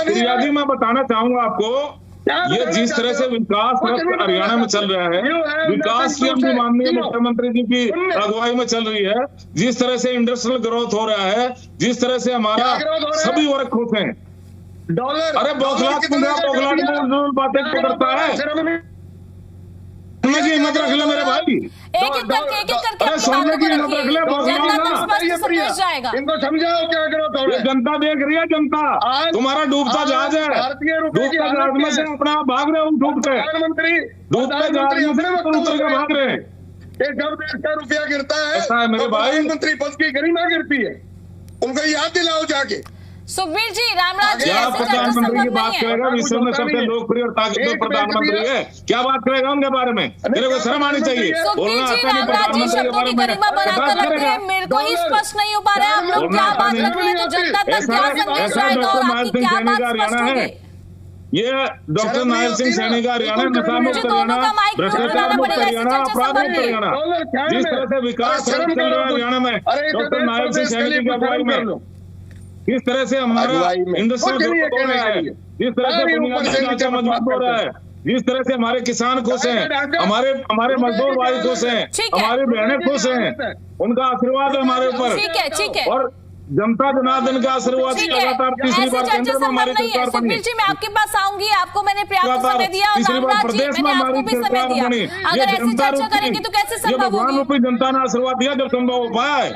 S7: प्रिया जी, मैं बताना चाहूंगा आपको, ये जिस तरह से विकास हरियाणा में चल रहा है, विकास की अपनी माननीय मुख्यमंत्री जी की अगुवाई में चल रही है, जिस तरह से इंडस्ट्रियल ग्रोथ हो रहा है, जिस तरह से हमारा सभी वर्ग खुश हैं।
S6: डॉलर,
S7: अरे बौखलाहट में बातें क्यों करता है? सुनने की हिम्मत रख ले मेरे भाई,
S1: एक एक करके
S7: अरे सुनने की हिम्मत रख ले,
S1: जनता तक स्पष्ट संदेश जाएगा।
S6: इनको समझाओ क्या करो।
S7: ये जनता देख रही है, जनता तुम्हारा डूबता जहाज है, डूबता जहाज में से अपना भाग रहे हो, डूब के
S6: प्रधानमंत्री
S7: डूबते जहाज में से उतर के भाग रहे हैं।
S6: जब देश का रुपया गिरता है,
S7: ऐसा है मेरे
S6: तो
S7: भाई।
S6: प्रधानमंत्री पद की गरिमा गिरती है। उनको याद दिलाओ जाके।
S1: सुखबीर जी, रामराज जी,
S7: क्या
S1: ऐसे चर्चा
S7: प्रधानमंत्री की
S1: संभव
S7: बात
S1: नहीं है।
S7: करेगा? विश्व में सबसे लोकप्रिय और ताकतवर प्रधानमंत्री है, क्या बात करेगा उनके बारे में? मेरे को शर्म आनी चाहिए।
S1: सुखबीर
S7: बोलना
S1: जी,
S7: आता नहीं
S1: रामराज जी
S7: प्रधानमंत्री के
S1: शब्दों
S7: बारे
S1: की
S7: में,
S1: गरिमा
S7: क्या
S1: बनाकर
S7: बात
S1: रखते
S7: करेगा?
S1: हैं, मेरे को ही स्पष्ट नहीं हो पा रहा है आप लोग क्या बात रख रहे हैं, तो जनता तक क्या संदेश जाएगा और आपकी क्या बात स्पष्ट होगी?
S7: ये डॉक्टर नायर सिंह सैनी का हरियाणा, नशा मुक्त हरियाणा, भ्रष्टाचार मुक्त हरियाणा, अपराध मुक्त हरियाणा, जिस तरह से विकास चल रहा है हरियाणा में डॉक्टर नायर सिंह सैनी की अगुवाई में, किस तरह से हमारा इंडस्ट्रियल ग्रोथ हो रहा है, जिस तरह से बुनियादी ढांचा मजबूत हो रहा है, जिस तरह से हमारे किसान खुश हैं, हमारे मजदूर भाई खुश हैं, हमारी बहनें खुश हैं, उनका आशीर्वाद है हमारे ऊपर।
S1: ठीक है।
S7: और जनता जनार्दन का आशीर्वाद लगातार तीसरी बार केंद्र में हमारी सरकार बनी।
S1: सुखबीर जी, मैं आपके पास आऊंगी, आपको मैंने पर्याप्त समय दिया और रामराज जी, मैंने आपको भी समय दिया। अगर ऐसी चर्चा करेंगे तो कैसे संभव
S7: भगवान
S1: होगी?
S7: रूपी जनता ने आशीर्वाद दिया जब संभव हो पाया है।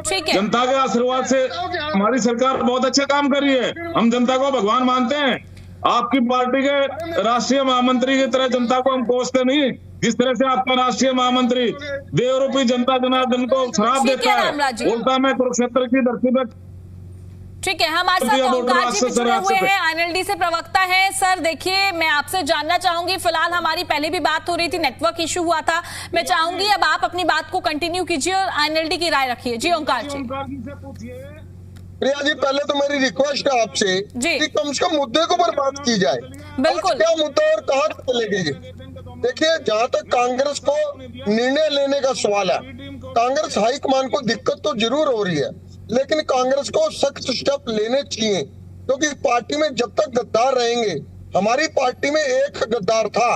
S1: ठीक है,
S7: जनता के आशीर्वाद से हमारी सरकार बहुत अच्छा काम कर रही है, हम जनता को भगवान मानते हैं। आपकी पार्टी के राष्ट्रीय महामंत्री की तरह जनता को हम कोसते नहीं, जिस तरह से आपका राष्ट्रीय महामंत्री देवरूपी जनता जनार्दन को शराब
S1: ठीक
S7: देता
S1: है,
S7: है,
S1: रामराज जी।
S7: उल्टा मैं कुरुक्षेत्र की धरती पर।
S1: ठीक है, हमारे साथ ओंकार जी भी जुड़े हुए हैं, आईएनएलडी से प्रवक्ता है। सर देखिए, मैं आपसे जानना चाहूंगी, फिलहाल हमारी पहले भी बात हो रही थी, नेटवर्क इशू हुआ था, मैं चाहूंगी अब आप अपनी बात को कंटिन्यू कीजिए और आईएनएलडी की राय रखिए। जी ओंकार जी।
S8: प्रिया जी, पहले तो मेरी रिक्वेस्ट है आपसे कि कम से कम मुद्दे को पर बात की जाए।
S1: बिल्कुल।
S8: क्या मुद्दा और कहाँ तक चलेगी ये? देखिए, जहाँ तक कांग्रेस को निर्णय लेने का सवाल है, कांग्रेस हाईकमान को दिक्कत तो जरूर हो रही है, लेकिन कांग्रेस को सख्त स्टेप लेने चाहिए, क्योंकि पार्टी में जब तक गद्दार रहेंगे, हमारी पार्टी में एक गद्दार था,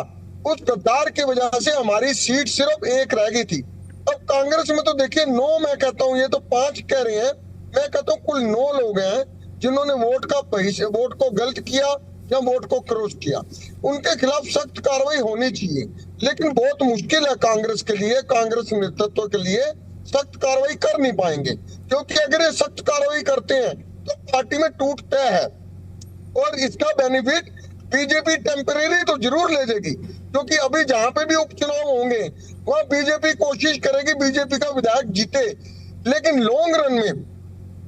S8: उस गद्दार की वजह से हमारी सीट सिर्फ एक रह गई थी। अब कांग्रेस में तो देखिए 9, मैं कहता हूँ, ये तो 5 कह रहे हैं, मैं कहता हूँ कुल 9 लोग हैं जिन्होंने वोट को गलत किया या वोट को क्रॉस किया। उनके खिलाफ सख्त कार्रवाई होनी चाहिए, लेकिन बहुत मुश्किल है कांग्रेस के लिए, कांग्रेस नेतृत्व के लिए सख्त कार्रवाई कर नहीं पाएंगे, क्योंकि अगर ये सख्त कार्रवाई करते हैं तो पार्टी में टूट तय है, और इसका बेनिफिट बीजेपी टेम्परेरी तो जरूर ले जाएगी, क्योंकि अभी जहां पे भी उपचुनाव होंगे वहां बीजेपी कोशिश करेगी बीजेपी का विधायक जीते, लेकिन लॉन्ग रन में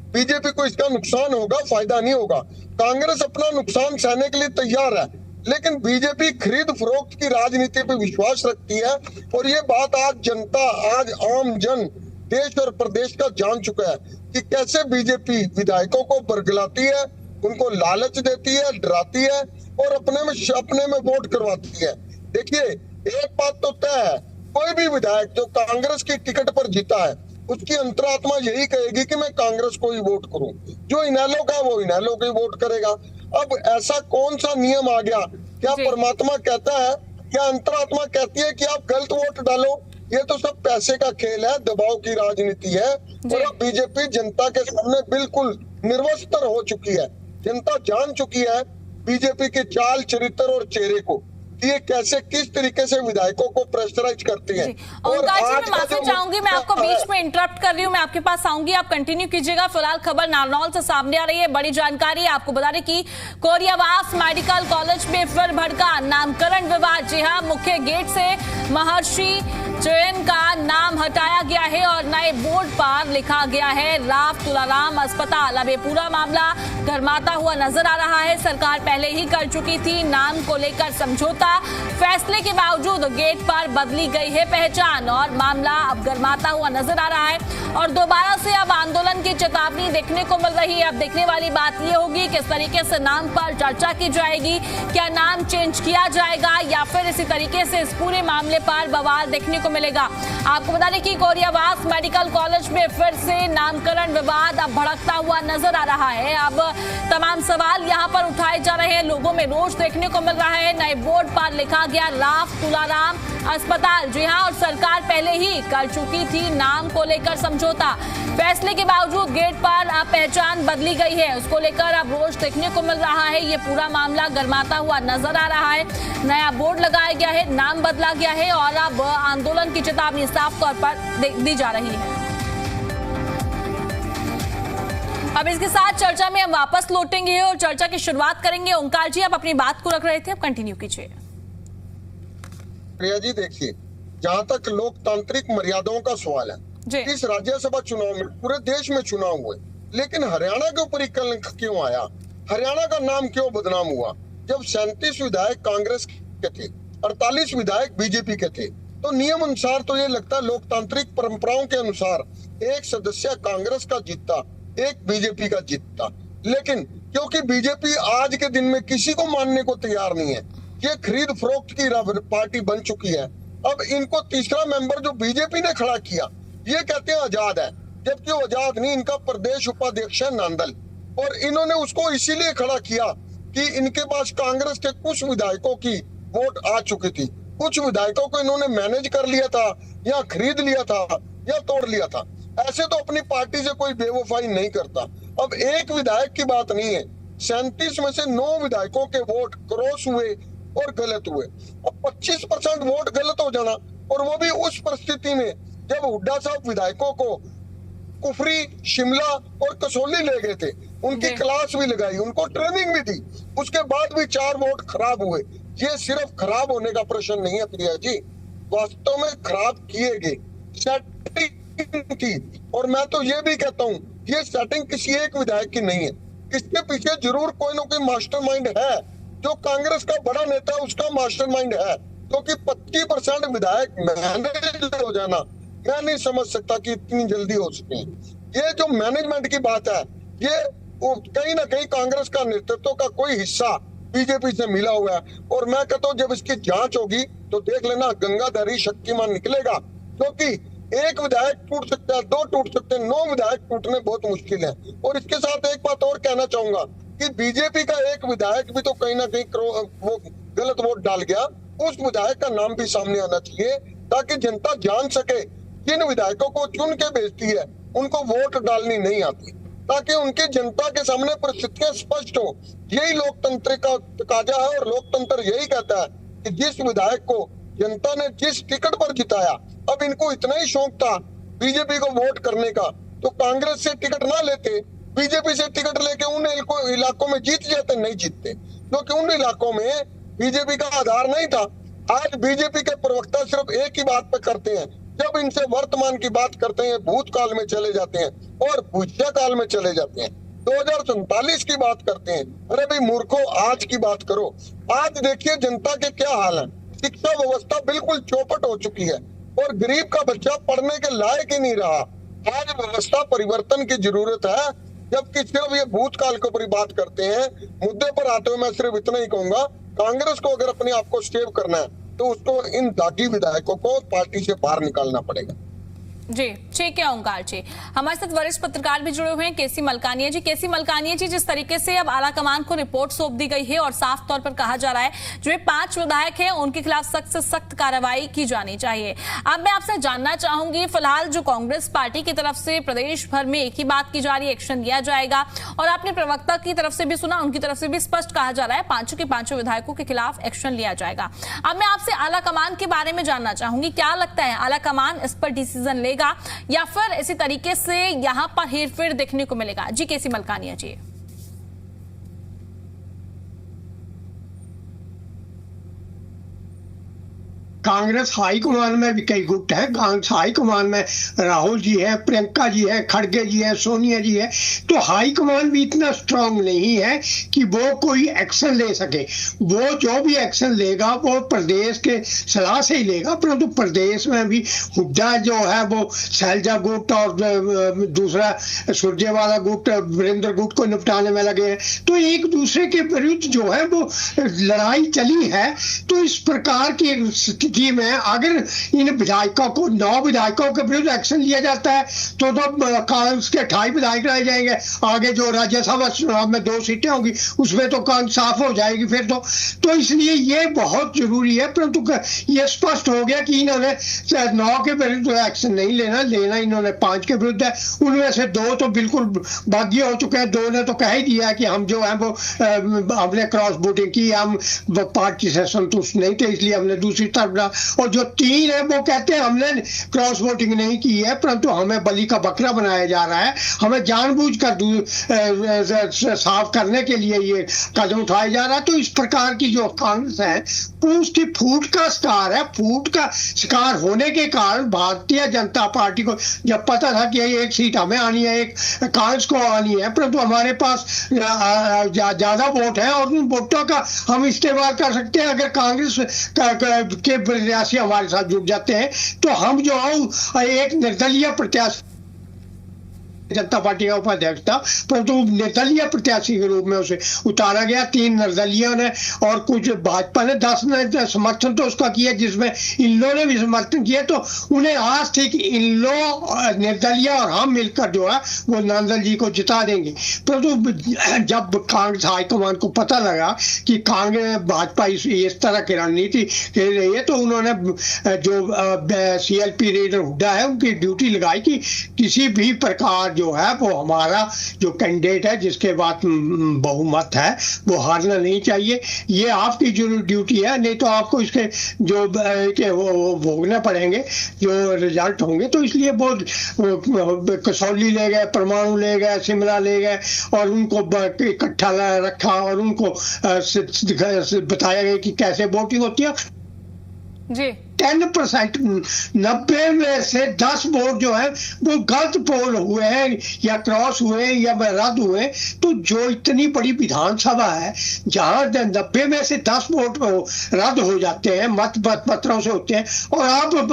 S8: बीजेपी को इसका नुकसान होगा, फायदा नहीं होगा। कांग्रेस अपना नुकसान सहने के लिए तैयार है, लेकिन बीजेपी खरीद फरोख्त की राजनीति पे विश्वास रखती है, और ये बात आज जनता, आज आम जन देश और प्रदेश का जान चुका है कि कैसे बीजेपी विधायकों को बरगलाती है, उनको लालच देती है, डराती है और अपने में वोट करवाती है। देखिए, एक बात तो तय है, कोई भी विधायक जो कांग्रेस की टिकट पर जीता है, उसकी अंतरात्मा यही कहेगी कि मैं कांग्रेस को ही वोट करूं। जो इनेलो का वो इनेलो को ही वोट करेगा। अब ऐसा कौन सा नियम आ गया? क्या परमात्मा कहता है, क्या अंतरात्मा कहती है कि आप गलत वोट डालो? ये तो सब पैसे का खेल है, दबाव की राजनीति है, और अब बीजेपी जनता के सामने बिल्कुल निर्वस्त्र हो चुकी है। जनता जान चुकी है बीजेपी के चाल चरित्र और चेहरे को, कि ये कैसे किस तरीके से विधायकों को प्रेशराइज करती है।
S1: ओंकार जी, मैं माफी चाहूंगी, मैं आपको बीच में इंटरप्ट कर रही हूँ, मैं आपके पास आऊंगी, आप कंटिन्यू कीजिएगा। फिलहाल खबर नारनौल से सामने आ रही है, बड़ी जानकारी आपको बता दें कि कोरियावास मेडिकल कॉलेज में फिर भड़का नामकरण विवाद। जी हाँ, मुख्य गेट से महर्षि चयन का नाम हटाया गया है और नए बोर्ड पर लिखा गया है राव तुलाराम अस्पताल। अब ये पूरा मामला गरमाता हुआ नजर आ रहा है। सरकार पहले ही कर चुकी थी नाम को लेकर समझौता, फैसले के बावजूद गेट पर बदली गई है पहचान और मामला अब गरमाता हुआ नजर आ रहा है और दोबारा से अब आंदोलन की चेतावनी देखने को मिल रही है। अब देखने वाली बात ये होगी किस तरीके से नाम पर चर्चा की जाएगी, क्या नाम चेंज किया जाएगा या फिर इसी तरीके से इस पूरे मामले पर बवाल देखने को मिलेगा। आपको बता दें कि कोरियावास मेडिकल कॉलेज में फिर से नामकरण विवाद अब भड़कता हुआ नजर आ रहा है। अब तमाम सवाल यहां पर उठाए जा रहे हैं, लोगों में रोष देखने को मिल रहा है। नए बोर्ड पर लिखा गया राव तुलाराम अस्पताल। जी हां, और सरकार पहले ही कर चुकी थी नाम को लेकर समझौता, फैसले के बावजूद गेट पर अब पहचान बदली गई है, उसको लेकर अब रोष देखने को मिल रहा है। ये पूरा मामला गरमाता हुआ नजर आ रहा है। नया बोर्ड लगाया गया है, नाम बदला गया है और अब आंदोलन की चेतावनी साफ तौर पर दी जा रही है। अब इसके साथ चर्चा में हम वापस लौटेंगे और चर्चा की शुरुआत करेंगे। ओंकार जी, आप अपनी बात को रख रहे थे, अब कंटिन्यू कीजिए।
S8: प्रिया जी, देखिए, जहां तक लोकतांत्रिक मर्यादाओं का सवाल है, इस राज्यसभा चुनाव में पूरे देश में चुनाव हुए, लेकिन हरियाणा के ऊपर कलंक क्यों आया? हरियाणा का नाम क्यों बदनाम हुआ? जब 37 विधायक कांग्रेस के थे, 48 विधायक बीजेपी के थे, तो नियम अनुसार तो ये लगता है लोकतांत्रिक परंपराओं के अनुसार एक सदस्य कांग्रेस का जीतता, एक बीजेपी का जीतता। लेकिन क्योंकि बीजेपी आज के दिन में किसी को मानने को तैयार नहीं है, ये खरीद फरोख्त की पार्टी बन चुकी है। अब इनको तीसरा मेंबर जो बीजेपी ने खड़ा किया, ये कहते हैं आजाद है, जबकि वो आजाद नहीं, इनका प्रदेश उपाध्यक्ष है नांदल, और इन्होंने उसको इसीलिए खड़ा किया कि इनके पास कांग्रेस के कुछ विधायकों की वोट आ चुकी थी, कुछ विधायकों को इन्होंने मैनेज कर लिया था या खरीद लिया था या तोड़ लिया था। ऐसे तो अपनी पार्टी से कोई बेवफाई नहीं करता। अब एक विधायक की बात नहीं है, 37 में से 9 विधायकों के वोट क्रॉस हुए और गलत हुए। अब 25% वोट गलत हो जाना, और वो भी उस परिस्थिति में जब हुड्डा साहब विधायकों को कुफरी, शिमला और कसौली ले गए थे, उनकी क्लास भी लगाई, उनको ट्रेनिंग भी दी, उसके बाद भी 4 वोट खराब हुए। ये सिर्फ खराब होने का प्रश्न नहीं है प्रिया जी, वास्तव में खराब किए गए, सेटिंग की। और मैं तो ये भी कहता हूँ ये सेटिंग किसी एक विधायक की नहीं है, इसके पीछे जरूर कोई ना कोई मास्टरमाइंड है। जो कांग्रेस का बड़ा नेता है उसका मास्टरमाइंड है, क्योंकि 25% विधायक मैनेज हो जाना मैं नहीं समझ सकता कि इतनी जल्दी हो सके। ये जो मैनेजमेंट की बात है, ये कहीं ना कहीं कांग्रेस का नेतृत्व का कोई हिस्सा बीजेपी से मिला हुआ है। और मैं कहता हूँ जब इसकी जांच होगी तो देख लेना गंगाधारी शक्तिमान निकलेगा, क्योंकि एक विधायक टूट सकता है, 2 टूट सकते हैं, 9 विधायक टूटने बहुत मुश्किल है। और इसके साथ एक बात और कहना चाहूंगा कि बीजेपी का एक विधायक भी तो कहीं ना कहीं वो गलत वोट डाल गया, उस विधायक का नाम भी सामने आना चाहिए ताकि जनता जान सके जिन विधायकों को चुन के भेजती है उनको वोट डालनी नहीं आती, ताकि उनकी जनता के सामने परिस्थितियां स्पष्ट हो। यही लोकतंत्र का तकाजा है और लोकतंत्र यही कहता है कि जिस विधायक को जनता ने जिस टिकट पर जिताया, अब इनको इतना ही शौक था बीजेपी को वोट करने का तो कांग्रेस से टिकट ना लेते, बीजेपी से टिकट लेके उन इलाकों में जीत जाते, नहीं जीतते, क्योंकि उन इलाकों में बीजेपी का आधार नहीं था। आज बीजेपी के प्रवक्ता सिर्फ एक ही बात पे करते हैं, जब इनसे वर्तमान की बात करते हैं भूतकाल में चले जाते हैं और भविष्य काल में चले जाते हैं। 2047 की बात करते हैं। अरे भाई मूर्खों, आज की बात करो। आज देखिए जनता के क्या हाल है, शिक्षा व्यवस्था बिल्कुल चौपट हो चुकी है और गरीब का बच्चा पढ़ने के लायक ही नहीं रहा। आज व्यवस्था परिवर्तन की जरूरत है, जबकि सिर्फ ये भूतकाल के ऊपर बात करते हैं। मुद्दे पर आते हुए मैं सिर्फ इतना ही कहूंगा, कांग्रेस को अगर अपने आप को सेव करना है तो उसको इन दागी विधायकों को पार्टी से बाहर निकालना पड़ेगा।
S1: जी ठीक है ओंकार जी। हमारे साथ वरिष्ठ पत्रकार भी जुड़े हुए हैं केसी मलकानिया जी। केसी मलकानिया जी, जिस तरीके से अब आला कमान को रिपोर्ट सौंप दी गई है और साफ तौर पर कहा जा रहा है जो ये 5 विधायक हैं उनके खिलाफ सख्त से सख्त कार्रवाई की जानी चाहिए। अब मैं आपसे जानना चाहूंगी, फिलहाल जो कांग्रेस पार्टी की तरफ से प्रदेश भर में एक ही बात की जा रही है, एक्शन लिया जाएगा, और आपने प्रवक्ता की तरफ से भी सुना, उनकी तरफ से भी स्पष्ट कहा जा रहा है 5 के 5 विधायकों के खिलाफ एक्शन लिया जाएगा। अब मैं आपसे आला कमान के बारे में जानना चाहूंगी, क्या लगता है आला कमान इस पर डिसीजन लेगा या फिर इसी तरीके से यहां पर हेरफेर देखने को मिलेगा? जी केसी मलकानिया जी।
S9: कांग्रेस हाईकमान में भी कई गुट है। कांग्रेस हाईकमान में राहुल जी है, प्रियंका जी है, खड़गे जी है, सोनिया जी है। तो हाईकमान भी इतना स्ट्रांग नहीं है कि वो कोई एक्शन ले सके। वो जो भी एक्शन लेगा वो प्रदेश के सलाह से ही लेगा, परंतु प्रदेश में भी हुड्डा जो है वो शैलजा गुट और दूसरा सुरजेवाला गुट, वीरेंद्र गुट को निपटाने में लगे हैं। तो एक दूसरे के विरुद्ध जो है वो लड़ाई चली है। तो इस प्रकार की में अगर इन विधायकों को 9 विधायकों के विरुद्ध एक्शन लिया जाता है तो कांग्रेस के 28 विधायक रह जाएंगे। आगे जो राज्यसभा चुनाव में 2 सीटें होंगी उसमें तो कांग्रेस साफ हो जाएगी फिर तो इसलिए ये बहुत जरूरी है। परंतु ये स्पष्ट हो गया कि इन्होंने 9 के विरुद्ध एक्शन नहीं लेना इन्होंने 5 के विरुद्ध है। उनमें से 2 तो बिल्कुल बागी हो चुके हैं। 2 ने तो कह ही दिया कि हम जो है वो हमने क्रॉस वोटिंग की, हम पार्टी से संतुष्ट नहीं थे, इसलिए हमने दूसरी तरफ। और जो 3 है वो कहते हैं हमने क्रॉस वोटिंग नहीं की है, परंतु हमें बलि का बकरा बनाया जा रहा है, हमें जानबूझकर साफ करने के लिए ये कदम उठाया जा रहा है। तो इस प्रकार की जो कांग्रेस है उसकी फूट का शिकार है। फूट का शिकार होने के कारण भारतीय जनता पार्टी को जब पता था कि 1 सीट हमें आनी है, 1 कांग्रेस को आनी है, परंतु हमारे पास ज्यादा वोट है और उन वोटों का हम इस्तेमाल कर सकते हैं। अगर कांग्रेस के प्रत्याशी हमारे साथ जुड़ जाते हैं तो हम जो एक निर्दलीय प्रत्याशी जनता पार्टी का उपाध्यक्ष था, परंतु निर्दलीय प्रत्याशी के रूप में उसे उतारा गया। 3 निर्दलीयों ने और कुछ भाजपा ने 10 ने समर्थन तो उसका किया, जिसमें इन लोगों ने भी समर्थन किया। तो उन्हें आज थी कि इन लोग निर्दलीय और हम मिलकर जो है वो नंदन जी को जिता देंगे। परंतु जब कांग्रेस हाईकमान को पता लगा कि कांग्रेस भाजपा इस तरह की रणनीति खेल रही है तो उन्होंने जो CLP लीडर हुड्डा है उनकी ड्यूटी लगाई कि किसी भी प्रकार जो है वो हमारा जो कैंडिडेट है जिसके बाद बहुमत है वो हारना नहीं चाहिए। ये आपकी जो ड्यूटी है, नहीं तो आपको इसके जो वो भोगना पड़ेंगे जो रिजल्ट होंगे। तो इसलिए वो कसौली ले गए, परमाणु ले गए, शिमला ले गए और उनको इकट्ठा रखा और उनको बताया गया कि कैसे वोटिंग होती है।
S1: जी
S9: 10%, 90 में से 10 वोट जो है वो गलत पोल हुए हैं या क्रॉस हुए या रद्द हुए। तो जो इतनी बड़ी विधानसभा है जहां 90 में से 10 वोट रद्द हो जाते हैं, मत पत्रों से होते हैं, और आप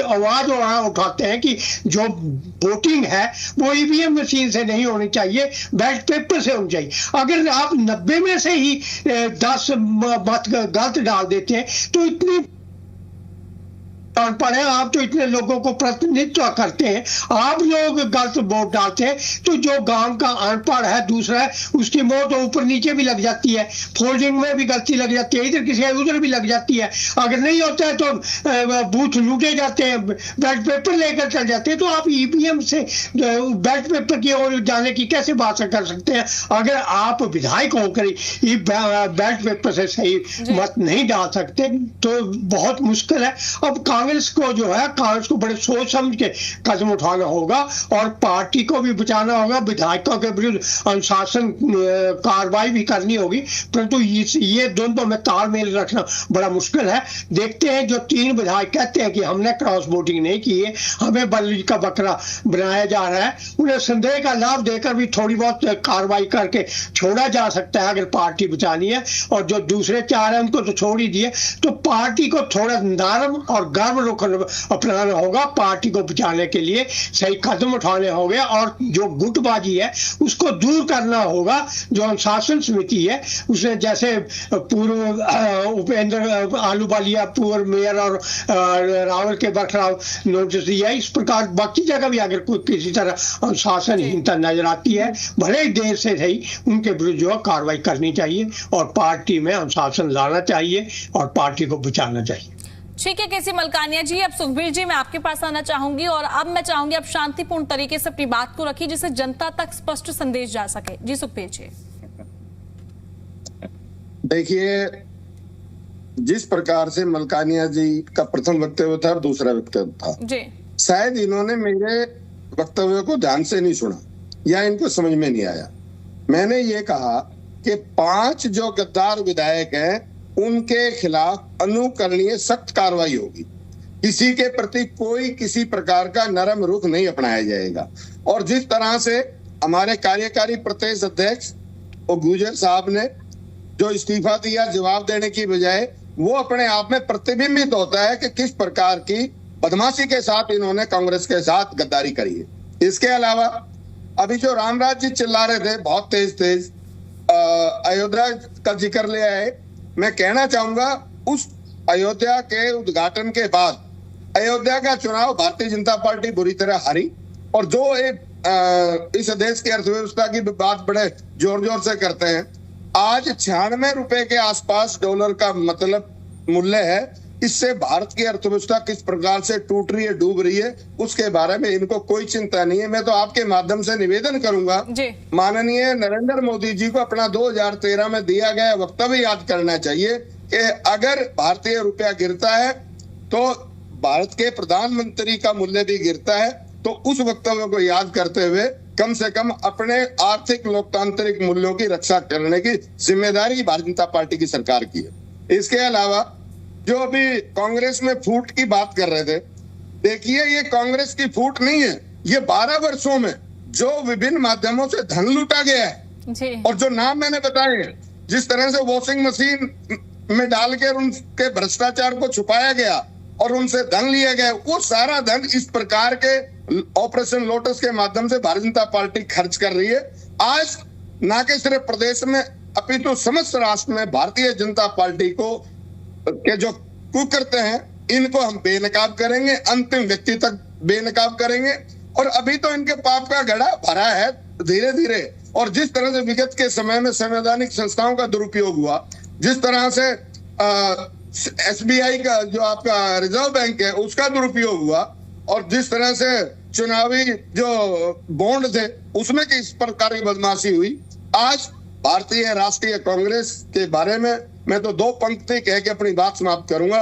S9: आवाज उठाते हैं कि जो वोटिंग है वो ईवीएम मशीन से नहीं होनी चाहिए, बैलेट पेपर से होनी चाहिए। अगर आप 90 में से ही 10 मत गलत डाल देते हैं तो इतनी पढ़े आप तो इतने लोगों को प्रतिनिधित्व करते हैं, आप लोग गलत वोट डालते हैं तो जो गांव का अनपढ़ है दूसरा है उसकी मौत ऊपर नीचे भी लग जाती है, फोल्डिंग में भी गलती लग जाती है, इधर किसी उधर भी लग जाती है। अगर नहीं होता है तो बूथ लूटे जाते हैं, बैलेट पेपर लेकर चल जाते हैं। तो आप ईवीएम से बैलेट पेपर की ओर जाने की कैसे बात कर सकते हैं? अगर आप विधायक होकर बैलेट पेपर से सही मत नहीं डाल सकते तो बहुत मुश्किल है। अब कांग्रेस को जो है, कांग्रेस को बड़े सोच समझ के कदम उठाना होगा और पार्टी को भी बचाना होगा, विधायकों के विरुद्ध अनुशासन कार्रवाई भी करनी होगी, परंतु ये दोनों में तालमेल रखना बड़ा मुश्किल है। देखते हैं जो 3 विधायक कहते हैं कि हमने क्रॉस वोटिंग नहीं की है, हमें बलि का बकरा बनाया जा रहा है, उन्हें संदेह का लाभ देकर भी थोड़ी बहुत कार्रवाई करके छोड़ा जा सकता है अगर पार्टी बचानी है। और जो दूसरे 4 हैं उनको तो छोड़ ही दिए। तो पार्टी को थोड़ा नरम और गर्म रुख अपनाना होगा, पार्टी को बचाने के लिए सही कदम उठाने होंगे और जो गुटबाजी है उसको दूर करना होगा। जो अनुशासन समिति है उसने जैसे पूर्व उपेंद्र आलूवालिया पूर्व मेयर और रावल के बरखलाफ नोटिस दिया है, इस प्रकार बाकी जगह भी अगर कोई किसी तरह अनुशासनहीनता नजर आती है, भले ही देर से सही, उनके विरुद्ध जो कार्रवाई करनी चाहिए और पार्टी में अनुशासन लाना चाहिए और पार्टी को बचाना चाहिए।
S1: ठीक है केसी मलकानिया जी, अब सुखबीर जी मैं आपके पास आना चाहूंगी और अब मैं चाहूंगी आप शांतिपूर्ण तरीके से अपनी बात को रखिए जिससे जनता तक स्पष्ट संदेश जा सके। जी सुखबीर जी।
S6: देखिए, जिस प्रकार से मलकानिया जी का प्रथम वक्तव्य था और दूसरा वक्तव्य था
S1: जी,
S6: शायद इन्होंने मेरे वक्तव्य को ध्यान से नहीं सुना या इनको समझ में नहीं आया। मैंने ये कहा कि 5 जो गद्दार विधायक हैं उनके खिलाफ अनुकरणीय सख्त कार्रवाई होगी, किसी के प्रति कोई किसी प्रकार का नरम रुख नहीं अपनाया जाएगा। और जिस तरह से हमारे कार्यकारी प्रदेश अध्यक्ष और गुजर साहब ने जो इस्तीफा दिया जवाब देने की बजाय, वो अपने आप में प्रतिबिंबित होता है कि किस प्रकार की बदमाशी के साथ इन्होंने कांग्रेस के साथ गद्दारी करी है। इसके अलावा अभी जो रामराज जी चिल्ला रहे थे बहुत तेज अयोध्या का जिक्र ले आए, मैं कहना चाहूंगा उस अयोध्या के उद्घाटन के बाद अयोध्या का चुनाव भारतीय जनता पार्टी बुरी तरह हारी और जो एक इस देश की अर्थव्यवस्था की बात बड़े जोर जोर से करते हैं, आज 96 रुपए के आसपास डॉलर का मतलब मूल्य है। इससे भारत की अर्थव्यवस्था किस प्रकार से टूट रही है, डूब रही है, उसके बारे में इनको कोई चिंता नहीं है। मैं तो आपके माध्यम से निवेदन करूंगा माननीय नरेंद्र मोदी जी को अपना 2013 में दिया गया वक्तव्य याद करना चाहिए कि अगर भारतीय रुपया गिरता है तो भारत के प्रधानमंत्री का मूल्य भी गिरता है। तो उस वक्तव्य को याद करते हुए कम से कम अपने आर्थिक लोकतांत्रिक मूल्यों की रक्षा करने की जिम्मेदारी भारतीय जनता पार्टी की सरकार की है। इसके अलावा जो अभी कांग्रेस में फूट की बात कर रहे थे, देखिए ये कांग्रेस की फूट नहीं है, ये 12 वर्षों में जो विभिन्न माध्यमों से धन लूटा गया है और जो नाम मैंने बताए, जिस तरह से वॉशिंग मशीन में डालकर उनके भ्रष्टाचार को छुपाया गया और उनसे धन लिया गया, वो सारा धन इस प्रकार के ऑपरेशन लोटस के माध्यम से भारतीय जनता पार्टी खर्च कर रही है। आज न कि सिर्फ प्रदेश में अपितु समस्त राष्ट्र में भारतीय जनता पार्टी को के जो कुकर्ते हैं इनको हम बेनकाब करेंगे, अंतिम व्यक्ति तक बेनकाब करेंगे। और अभी तो इनके पाप का घड़ा भरा है धीरे धीरे। और जिस तरह से विगत के समय में संवैधानिक संस्थाओं का दुरुपयोग हुआ, जिस तरह से एसबीआई का जो आपका रिजर्व बैंक है उसका दुरुपयोग हुआ, और जिस तरह से चुनावी जो बॉन्ड थे उसमें किस प्रकार की बदमाशी हुई। आज भारतीय राष्ट्रीय कांग्रेस के बारे में मैं तो 2 पंक्ति कह के अपनी बात समाप्त करूंगा।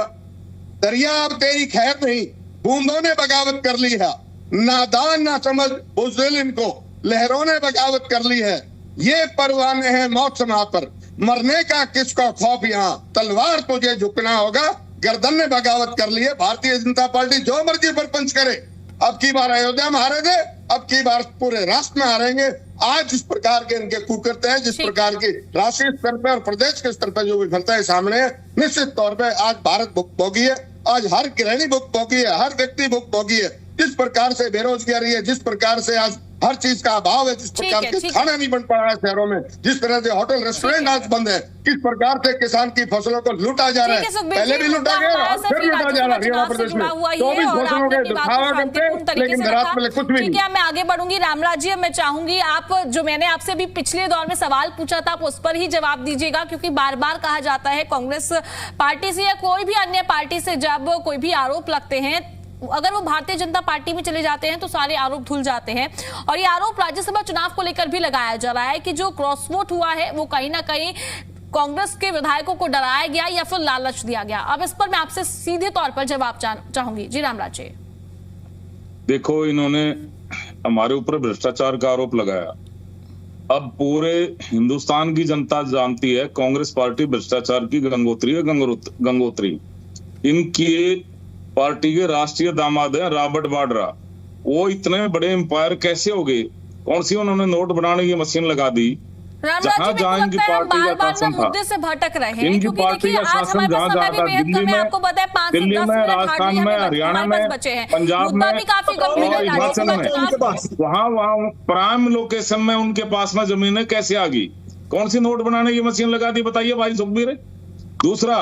S6: दरिया अब तेरी खैर नहीं, बूंदों ने बगावत कर ली है, नादान ना समझ बुज़दिल इनको, लहरों ने बगावत कर ली है। ये परवाने हैं मौत समा पर, मरने का किसको खौफ, यहाँ तलवार तुझे झुकना होगा, गर्दन ने बगावत कर ली है। भारतीय जनता पार्टी जो मर्जी परपंच करे, अब की बार अयोध्या में हारे थे, अब की बार पूरे राष्ट्र में हारेंगे। आज जिस प्रकार के इनके कुकर्ते हैं, जिस प्रकार की राष्ट्रीय स्तर पर और प्रदेश के स्तर पर जो विफलताएं सामने है, निश्चित तौर पर आज भारत भुगभोगी है, आज हर गृहिणी भुगभोगी है, हर व्यक्ति भुगभोगी है। जिस प्रकार से बेरोजगारी है, जिस प्रकार से आज हर चीज का अभाव है, जिस प्रकार के खाना नहीं बन पा रहा है शहरों में, जिस तरह से होटल रेस्टोरेंट आज बंद है, किस प्रकार से किसान की फसलों को लूटा जा रहा है, पहले भी लूटा गया फिर लूटा जा रहा है हरियाणा प्रदेश में। 24 घोषणाओं के दिखावा करते लेकिन रात में कुछ भी नहीं।
S1: ठीक है, मैं आगे बढ़ूंगी। रामराज जी, मैं चाहूंगी आप, जो मैंने आपसे भी पिछले दौर में सवाल पूछा था, आप उस पर ही जवाब दीजिएगा, क्योंकि बार बार कहा जाता है कांग्रेस पार्टी से या कोई भी अन्य पार्टी से जब कोई भी आरोप लगते हैं, अगर वो भारतीय जनता पार्टी में चले जाते हैं तो सारे आरोप धुल जाते हैं। और ये आरोप राज्यसभा चुनाव को लेकर भी लगाया जा रहा है कि जो क्रॉस वोट हुआ है वो कहीं ना कहीं कांग्रेस के विधायकों को डराया गया या फिर लालच दिया गया। अब इस पर मैं आपसे सीधे तौर पर जवाब चाहूंगी। जी रामराज जी।
S7: देखो, इन्होंने हमारे ऊपर भ्रष्टाचार का आरोप लगाया। अब पूरे हिंदुस्तान की जनता जानती है कांग्रेस पार्टी भ्रष्टाचार की गंगोत्री है। गंगोत्री इनकी पार्टी के राष्ट्रीय दामाद है रॉबर्ट वाड्रा। वो इतने बड़े एम्पायर कैसे हो गए? कौन सी उन्होंने नोट बनाने की मशीन लगा दी। जहां जहां इनकी पार्टी का शासन था,
S1: मुद्दे से भटक रहे हैं,
S7: इनकी पार्टी का शासन जहां जहां था, दिल्ली में, राजस्थान में, हरियाणा में, पंजाब में और हिमाचल में, वहां प्राइम लोकेशन में उनके पास में जमीनें कैसे आ गई? कौन सी नोट बनाने की मशीन लगा दी? बताइए भाई सुखबीर। दूसरा,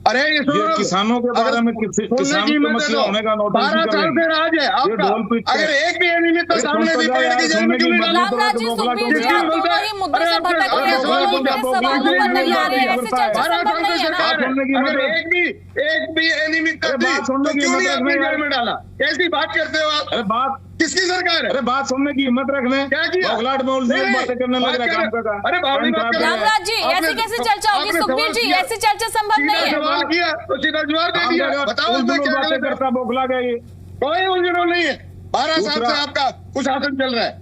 S6: अरे ये
S7: किसानों के बारे में किसान की मसला होने का नोटिस
S6: 12 साल से राज है आपका। अगर एक भी अनियमित तो सामने भी पेड़ की जेल में क्यों नहीं डाला?
S1: रामराज जी, सुखबीर जी, आप दोनों ही मुद्दे से भटक रहे हैं, दोनों ही मेरे सवालों पर नहीं आ रहे हैं, ऐसे चर्चा संभव नहीं है ना।
S6: अगर एक भी अनियमितता थी तो क्यों नहीं आपने जेल में डाला? कैसी बात करते हो आप?
S7: अरे बात
S6: किसकी सरकार है?
S7: अरे बात सुनने की हिम्मत रखने,
S6: क्या किया?
S7: बगलाट में उल्टी बातें करने लग रहा है काम का।
S6: अरे बावली बात कर रहे हैं।
S1: रामराज जी, ऐसी कैसी चर्चा होगी सुखबीर जी? ऐसी चर्चा संभव नहीं है।
S6: सवाल किया तो सीधा जवाब दे दिया। बताओ उसमें क्या गलत करता?
S7: बोखला गया ये
S6: कोई उलझन नहीं है। 12 साल से आपका कुशासन चल रहा है।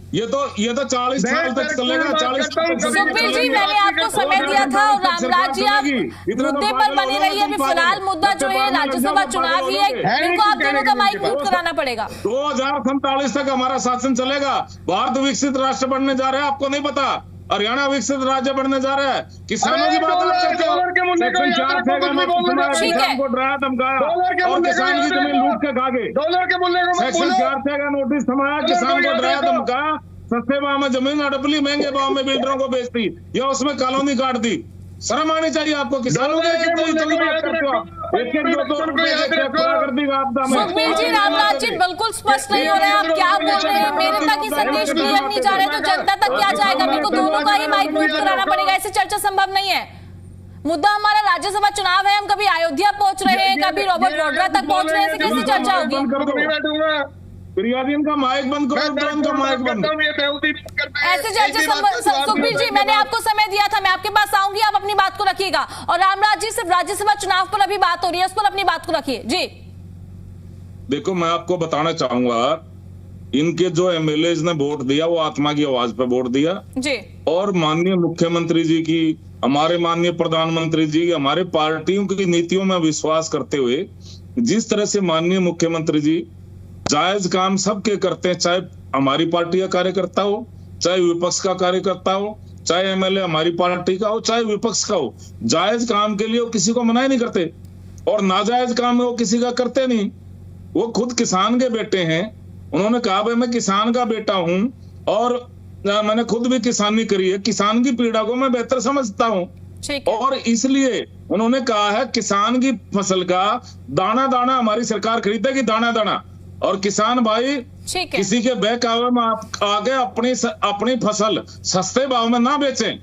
S7: ये तो 40 साल तक चलेगा। 40
S1: सुखबीर जी, मैंने आपको समय दिया था और रामराज जी आप मुद्दे पर बने रहिए। अभी फिलहाल मुद्दा जो है राज्यसभा चुनाव ही है, इनको आप दोनों का माइक म्यूट कराना पड़ेगा।
S7: 2047 तक हमारा शासन चलेगा। भारत विकसित राष्ट्र बनने जा रहा है, आपको नहीं पता? हरियाणा विकसित राज्य बनने जा रहा है। किसानों की बात करते हो, सेक्शन 4 से किसान को डराया धमकाया और किसान की जमीन लूट के खा गए। सेक्शन 4 से का नोटिस थमाया, किसान को डराया धमकाया, सस्ते भाव में जमीन हड़प ली, महंगे भाव में बिल्डरों को बेच दी या उसमें कॉलोनी काट दी। शर्म आनी चाहिए आपको। किसानों के बात करते हो,
S1: सुखबीर जी, रामराज जी बिल्कुल स्पष्ट नहीं हो रहे हैं, आप क्या बोल रहे हैं? मेरे तक ये संदेश क्लियर नहीं जा रहे तो जनता तक क्या जाएगा? मेरे को दोनों का ही माइक म्यूट कराना पड़ेगा। ऐसी चर्चा संभव नहीं है। मुद्दा हमारा राज्यसभा चुनाव है, हम कभी अयोध्या पहुंच रहे हैं, कभी रॉबर्ट वाड्रा तक पहुंच रहे हैं, ऐसी कैसी चर्चा होगी?
S7: का माइक बंद करो, उनका माइक बंद।
S1: ऐसे चर्चा सुखबीर जी, मैंने आपको समय दिया था, मैं आपके पास आऊंगी, आप अपनी बात को रखिएगा। और रामराज जी, सिर्फ राज्यसभा चुनाव पर अभी बात हो रही है, उस पर अपनी बात को रखिए। जी
S7: देखो, मैं आपको बताना चाहूंगा, इनके जो एमएलएज ने वोट दिया वो आत्मा की आवाज पे वोट दिया
S1: जी।
S7: और माननीय मुख्यमंत्री जी की, हमारे माननीय प्रधानमंत्री जी, हमारे पार्टियों की नीतियों में विश्वास करते हुए जिस तरह से माननीय मुख्यमंत्री जी जायज काम सबके करते हैं, चाहे हमारी पार्टी का कार्यकर्ता हो, चाहे विपक्ष का कार्यकर्ता हो, चाहे एमएलए हमारी पार्टी का हो, चाहे विपक्ष का हो, जायज काम के लिए वो किसी को मना ही नहीं करते और नाजायज काम में वो किसी का करते नहीं। वो खुद किसान के बेटे हैं। उन्होंने कहा भाई मैं किसान का बेटा हूं और मैंने खुद भी किसानी करी है, किसान की पीड़ा को मैं बेहतर समझता हूं और इसलिए उन्होंने कहा है किसान की फसल का दाना दाना हमारी सरकार खरीदेगी, दाना दाना। और किसान भाई किसी के बहकावे में आगे अपनी फसल सस्ते भाव में ना बेचें।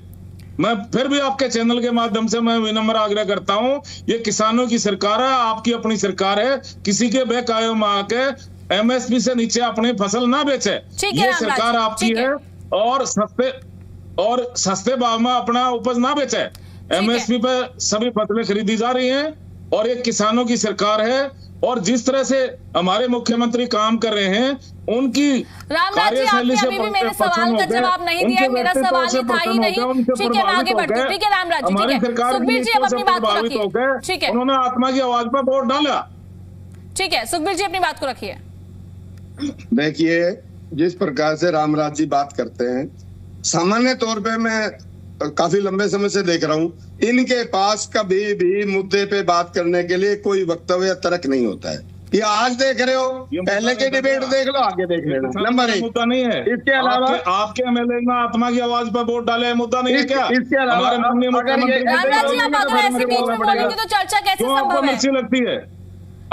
S7: मैं फिर भी आपके चैनल के माध्यम से मैं विनम्र आग्रह करता हूं, ये किसानों की सरकार है, आपकी अपनी सरकार है। किसी के बहकावे में आके एमएसपी से नीचे अपनी फसल ना बेचे।
S1: ठीक है
S7: ये
S1: रामराज,
S7: सरकार आपकी
S1: ठीक है।
S7: है और सस्ते भाव में अपना उपज ना बेचे। एमएसपी पे सभी फसलें खरीदी जा रही हैं और एक किसानों की सरकार है। और जिस तरह से हमारे मुख्यमंत्री काम कर रहे हैं, उनकी
S1: रामराज जी, आपने अभी भी मेरे सवाल का जवाब नहीं दिया। मेरा सवाल ही था ही नहीं। ठीक है, मैं आगे बढ़ती हूँ। ठीक है रामराज जी, ठीक है। सुखबीर जी अब अपनी बात को रखिए। ठीक है,
S7: उन्होंने आत्मा की आवाज पर वोट डाला।
S1: ठीक है, सुखबीर जी अपनी बात को रखिए।
S6: देखिए, जिस प्रकार से रामराज जी बात करते हैं, सामान्य तौर पे मैं काफी लंबे समय से देख रहा हूं, इनके पास कभी भी मुद्दे पे बात करने के लिए कोई वक्तव्य या तर्क नहीं होता है। ये आज देख रहे हो, पहले के डिबेट देख लो, आगे देख लेना। नंबर 1
S7: मुद्दा नहीं है।
S6: इसके अलावा
S7: आपके एमएलए ने आत्मा की आवाज पर वोट डाले, मुद्दा नहीं है क्या?
S6: इसके अलावा
S1: रामराज जी, आप अगर ऐसे बीच में बोलेंगे तो चर्चा कैसे संभव है?
S7: मिर्ची लगती है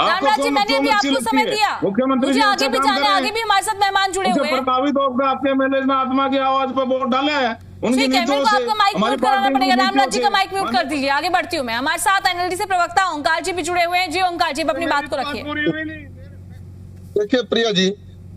S1: रामराज जी, मैंने भी आपको समय दिया।
S7: मुख्यमंत्री
S1: मुझे आगे भी जाना है, आगे भी हमारे साथ मेहमान जुड़े हुए हैं।
S7: प्रभावित होकर आपके एमएलए ने आत्मा की आवाज पर वोट डाला है।
S1: ठीक है, मेरे को आपका माइक म्यूट कराना पड़ेगा। रामराज जी का माइक म्यूट कर दीजिए। आगे बढ़ती हूँ मैं। हमारे साथ एनएलडी से प्रवक्ता ओंकार जी भी जुड़े हुए हैं। जी ओंकार जी, अपनी बात को रखिए।
S8: देखिए प्रिया जी,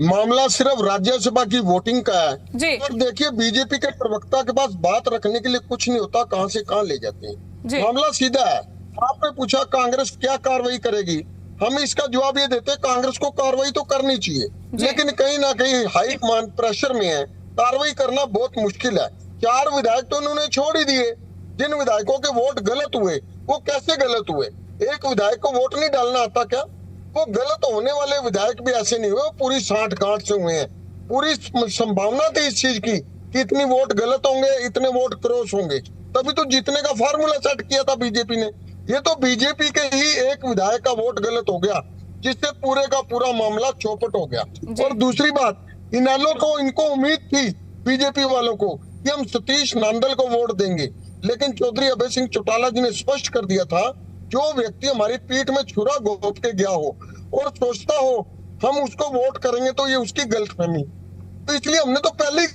S8: मामला सिर्फ राज्यसभा की वोटिंग का है
S1: जी।
S8: और देखिए, बीजेपी के प्रवक्ता के पास बात रखने के लिए कुछ नहीं होता, कहां से कहां ले जाते
S1: जी।
S8: हैं। मामला सीधा है। आपने पूछा कांग्रेस क्या कार्रवाई करेगी, हम इसका जवाब ये देते हैं, कांग्रेस को कार्रवाई तो करनी चाहिए, लेकिन कहीं ना कहीं हाई कमांड प्रेशर में है, कार्रवाई करना बहुत मुश्किल है। 4 विधायक तो उन्होंने छोड़ ही दिए। जिन विधायकों के वोट गलत हुए, वो कैसे गलत हुए? एक विधायक को वोट नहीं डालना आता क्या? वो गलत होने वाले विधायक भी ऐसे नहीं हुए, वो पूरी साठ गांठ से हुए हैं। पूरी संभावना थी इस चीज की कि इतनी वोट गलत होंगे, इतने वोट क्रॉस होंगे, तभी तो जीतने का फार्मूला सेट किया था बीजेपी ने। ये तो बीजेपी के ही एक विधायक का वोट गलत हो गया, जिससे पूरे का पूरा मामला चौपट हो गया। और दूसरी बात, इनेलो को, इनको उम्मीद थी बीजेपी वालों को कि हम सतीश नांदल को वोट देंगे, लेकिन चौधरी अभय सिंह चौटाला जी ने स्पष्ट कर दिया था, जो व्यक्ति हमारी पीठ में छुरा घोंप के गया हो और सोचता हो हम उसको वोट करेंगे तो ये उसकी गलतफहमी, तो इसलिए हमने तो पहले ही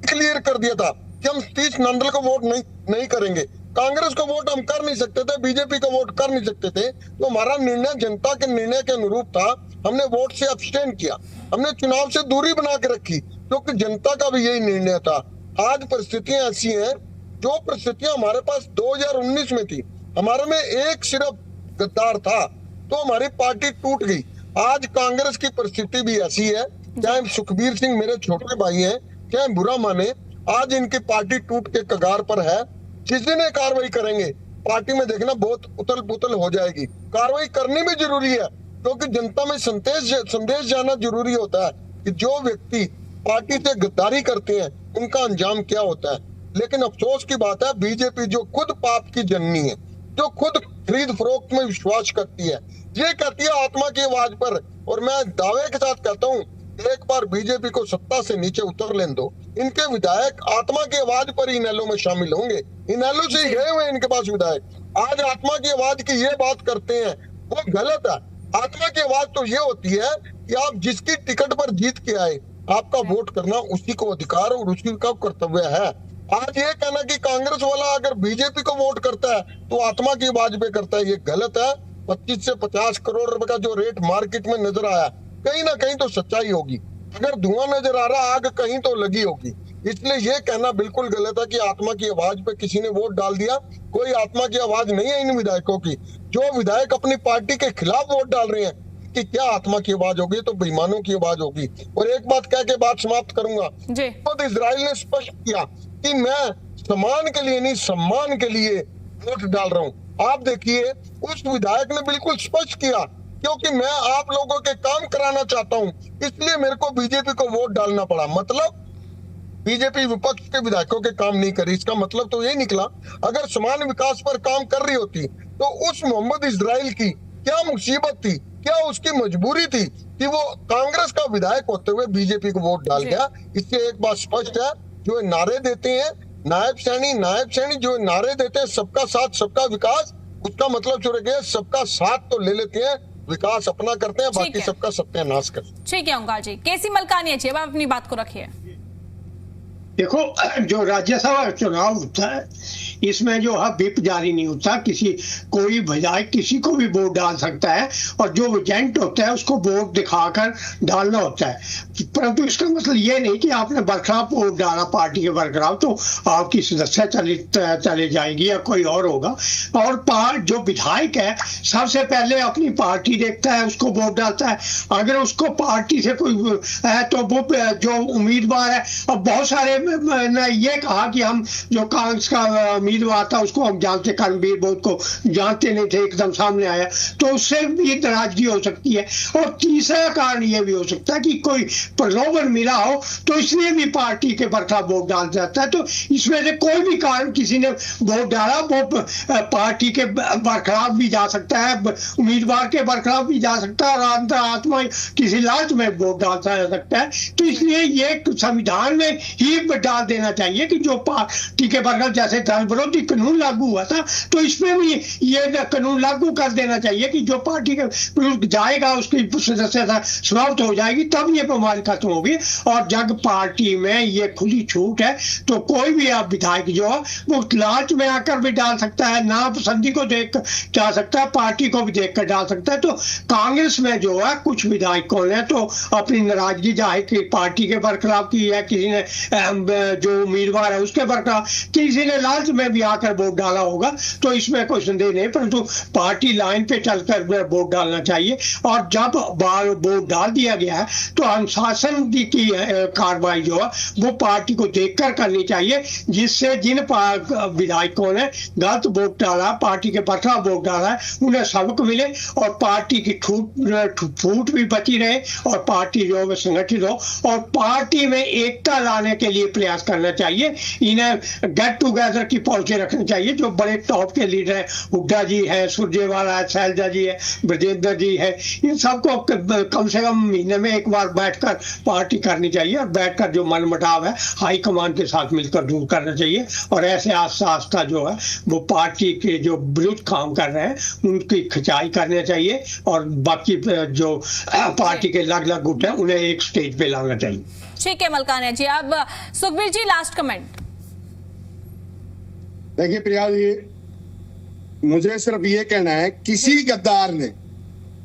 S8: क्लियर कर दिया था कि हम सतीश नांदल को वोट नहीं करेंगे। कांग्रेस को वोट हम कर नहीं सकते थे, बीजेपी को वोट कर नहीं सकते थे, तो हमारा निर्णय जनता के निर्णय के अनुरूप था। हमने वोट से अब्सटेन किया, हमने चुनाव से दूरी बना के रखी, क्योंकि जनता का भी यही निर्णय था। आज परिस्थितियां ऐसी हैं, जो परिस्थितियां हमारे पास 2019 में थी, हमारे में एक सिर्फ गद्दार था तो हमारी पार्टी टूट गई। आज कांग्रेस की परिस्थिति भी ऐसी है, चाहे सुखबीर सिंह मेरे छोटे भाई हैं, चाहे बुरा माने, आज इनकी पार्टी टूट के कगार पर है। जिस दिन ये कार्रवाई करेंगे, पार्टी में देखना बहुत उथल पुथल हो जाएगी। कार्रवाई करनी भी जरूरी है, क्योंकि जनता में संदेश जाना जरूरी होता है कि जो व्यक्ति पार्टी से गद्दारी करते हैं उनका अंजाम क्या होता है। लेकिन अफसोस की बात है, बीजेपी जो खुद पाप की जननी है, जो खुद खरीद फरोख्त में विश्वास करती है, ये कहती है आत्मा की आवाज पर, और मैं दावे के साथ कहता हूँ, एक बार बीजेपी को सत्ता से नीचे उतर लेने दो, इनके विधायक आत्मा की आवाज पर इनेलो में शामिल होंगे। इनेलो से ही गए हुए इनके पास विधायक। आज आत्मा की आवाज की ये बात करते हैं, वो गलत है। आत्मा की आवाज तो ये होती है कि आप जिसकी टिकट पर जीत के आए, आपका वोट करना उसी को अधिकार और उसी का कर्तव्य है। आज ये कहना कि कांग्रेस वाला अगर बीजेपी को वोट करता है तो आत्मा की आवाज पे करता है, ये गलत है। 25 से 50 करोड़ रुपए का जो रेट मार्केट में नजर आया, कहीं ना कहीं तो सच्चाई होगी। अगर धुआं नजर आ रहा, आग कहीं तो लगी होगी। इसलिए ये कहना बिल्कुल गलत है कि आत्मा की आवाज पे किसी ने वोट डाल दिया। कोई आत्मा की आवाज नहीं है इन विधायकों की। जो विधायक अपनी पार्टी के खिलाफ वोट डाल रहे हैं कि क्या आत्मा की आवाज होगी, तो बेईमानों की आवाज होगी। और एक बात कह के बात समाप्त करूंगा, खुद इजराइल ने स्पष्ट किया कि मैं सम्मान के लिए नहीं, सम्मान के लिए वोट डाल रहा हूं। आप देखिए, उस विधायक ने बिल्कुल स्पष्ट किया, क्योंकि मैं आप लोगों के काम कराना चाहता हूं, इसलिए मेरे को बीजेपी को वोट डालना पड़ा। मतलब बीजेपी विपक्ष के विधायकों के काम नहीं करी। इसका मतलब तो यही निकला, अगर समान विकास पर काम कर रही होती तो उस मोहम्मद इजराइल की क्या मुसीबत थी, क्या उसकी मजबूरी थी कि वो कांग्रेस का विधायक होते हुए बीजेपी को वोट डाल गया। इससे एक बात स्पष्ट है, जो नारे देते हैं नायब सैनी जो नारे देते हैं सबका साथ सबका विकास, उसका मतलब जो गया सबका साथ तो ले लेते हैं, विकास अपना करते हैं, बाकी सबका सत्यानाश करते हैं।
S1: ठीक है ओंकार जी। केसी मलकानी जी, अब आप अपनी बात को रखिए।
S9: देखो, जो राज्यसभा चुनाव होता है, इसमें जो है व्हिप जारी नहीं होता, कोई विधायक किसी को भी वोट डाल सकता है और जो एजेंट होता है उसको वोट दिखाकर डालना होता है। परंतु इसका मतलब ये नहीं कि आपने बरखलाफ वोट डाला पार्टी के बरखलाफ तो आपकी सदस्यता चले जाएगी या कोई और होगा। और जो विधायक है सबसे पहले अपनी पार्टी देखता है, उसको वोट डालता है। अगर उसको पार्टी से कोई है तो वो जो उम्मीदवार है, और बहुत सारे ने ये कहा कि हम जो कांग्रेस का उम्मीदवार था उसको हम जानते, कर्मवीर बोध को जानते नहीं थे, एकदम सामने आया, तो उससे भी नाराजगी हो सकती है। और तीसरा कारण ये भी हो सकता है कि कोई प्रलोभन मिला हो तो इसलिए भी पार्टी के बरखलाफ वोट डाल जाता है। तो इसमें से कोई भी कारण किसी ने वोट डाला वो पार्टी के बरखलाफ भी जा सकता है, उम्मीदवार के बरखलाफ भी जा सकता है और अंतरात्मा किसी लालच में वोट डालता जा सकता है। तो इसलिए ये संविधान में ही डाल देना चाहिए कि जो पार्टी के बरखलाफ, जैसे दल विरोधी कानून लागू हुआ था तो इसमें भी ये कानून लागू कर देना चाहिए कि जो पार्टी के विरुद्ध जाएगा उसकी सदस्यता समाप्त हो जाएगी, तब ये बीमारी खत्म होगी। और जब पार्टी में ये खुली छूट है तो कोई भी आप विधायक जो है वो लालच में आकर भी डाल सकता है, नापसंदी को देख कर जा सकता है, पार्टी को भी देख कर डाल सकता है। तो कांग्रेस में जो है कुछ विधायकों ने तो अपनी नाराजगी जाहिर की पार्टी के बरखलाफ की है, किसी ने जो उम्मीदवार है उसके बरखलाफ, किसी ने लालच में भी आकर वोट डाला होगा। तो इसमें कोई संदेह नहीं, परंतु पार्टी लाइन पे चलकर वोट डालना चाहिए। और जब वोट डाल दिया गया है तो अनुशासन की कार्रवाई जो है वो पार्टी को देखकर करनी चाहिए, जिससे जिन विधायकों ने गलत वोट डाला, पार्टी के बरखलाफ वोट डाला है, उन्हें सबक मिले और पार्टी की फूट भी बची रहे और पार्टी जो है संगठित हो और पार्टी में एकता लाने के लिए प्रयास करना चाहिए। इन्हें गेट टुगेदर की पॉलिसी रखनी चाहिए। जो बड़े टॉप के लीडर है, हुड्डा जी है, सुरजेवाला है, शैलजा जी है, ब्रजेंद्र जी है, इन सबको कम से कम महीने में एक बार बैठकर पार्टी करनी चाहिए और बैठकर जो मनमुटाव है हाईकमान के साथ मिलकर दूर करना चाहिए। और ऐसे आस्ता आस्ता जो है वो पार्टी के जो विरुद्ध काम कर रहे हैं उनकी खिंचाई करनी चाहिए और बाकी जो पार्टी के अलग अलग गुट है उन्हें एक स्टेज पे लाना चाहिए।
S1: ठीक है मलकानिया जी। अब सुखबीर जी लास्ट कमेंट।
S6: देखिए प्रिया जी, मुझे सिर्फ ये कहना है, किसी गद्दार ने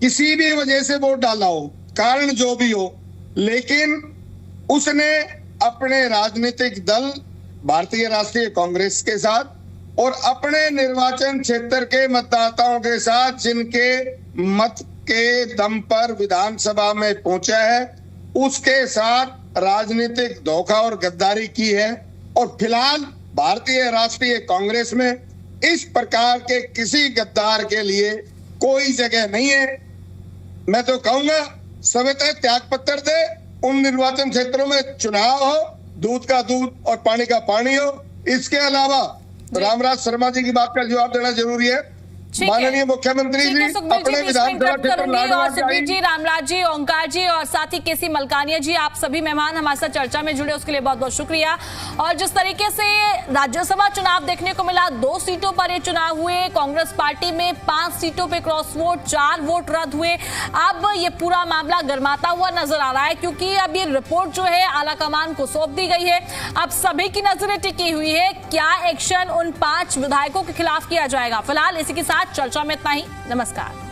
S6: किसी भी वजह से वोट डाला हो, कारण जो भी हो, लेकिन उसने अपने राजनीतिक दल भारतीय राष्ट्रीय कांग्रेस के साथ और अपने निर्वाचन क्षेत्र के मतदाताओं के साथ जिनके मत के दम पर विधानसभा में पहुंचा है उसके साथ राजनीतिक धोखा और गद्दारी की है। और फिलहाल भारतीय राष्ट्रीय कांग्रेस में इस प्रकार के किसी गद्दार के लिए कोई जगह नहीं है। मैं तो कहूंगा सविता त्याग पत्र दे, उन निर्वाचन क्षेत्रों में चुनाव हो, दूध का दूध और पानी का पानी हो। इसके अलावा रामराज शर्मा जी की बात का जवाब देना जरूरी है। माननीय मुख्यमंत्री जी अपने विधानसभा
S1: सुखबीर जी, रामराज जी, ओंकार जी और साथ ही केसी मलकानिया जी, आप सभी मेहमान हमारे साथ चर्चा में जुड़े उसके लिए बहुत बहुत शुक्रिया। और जिस तरीके से राज्यसभा चुनाव देखने को मिला, 2 सीटों पर ये चुनाव हुए, कांग्रेस पार्टी में 5 सीटों पे क्रॉस वोट, 4 वोट रद्द हुए। अब ये पूरा मामला गर्माता हुआ नजर आ रहा है क्योंकि अब ये रिपोर्ट जो है आलाकमान को सौंप दी गई है। अब सभी की नजरें टिकी हुई है, क्या एक्शन उन 5 विधायकों के खिलाफ किया जाएगा। फिलहाल इसी के साथ चर्चा में इतना ही। नमस्कार।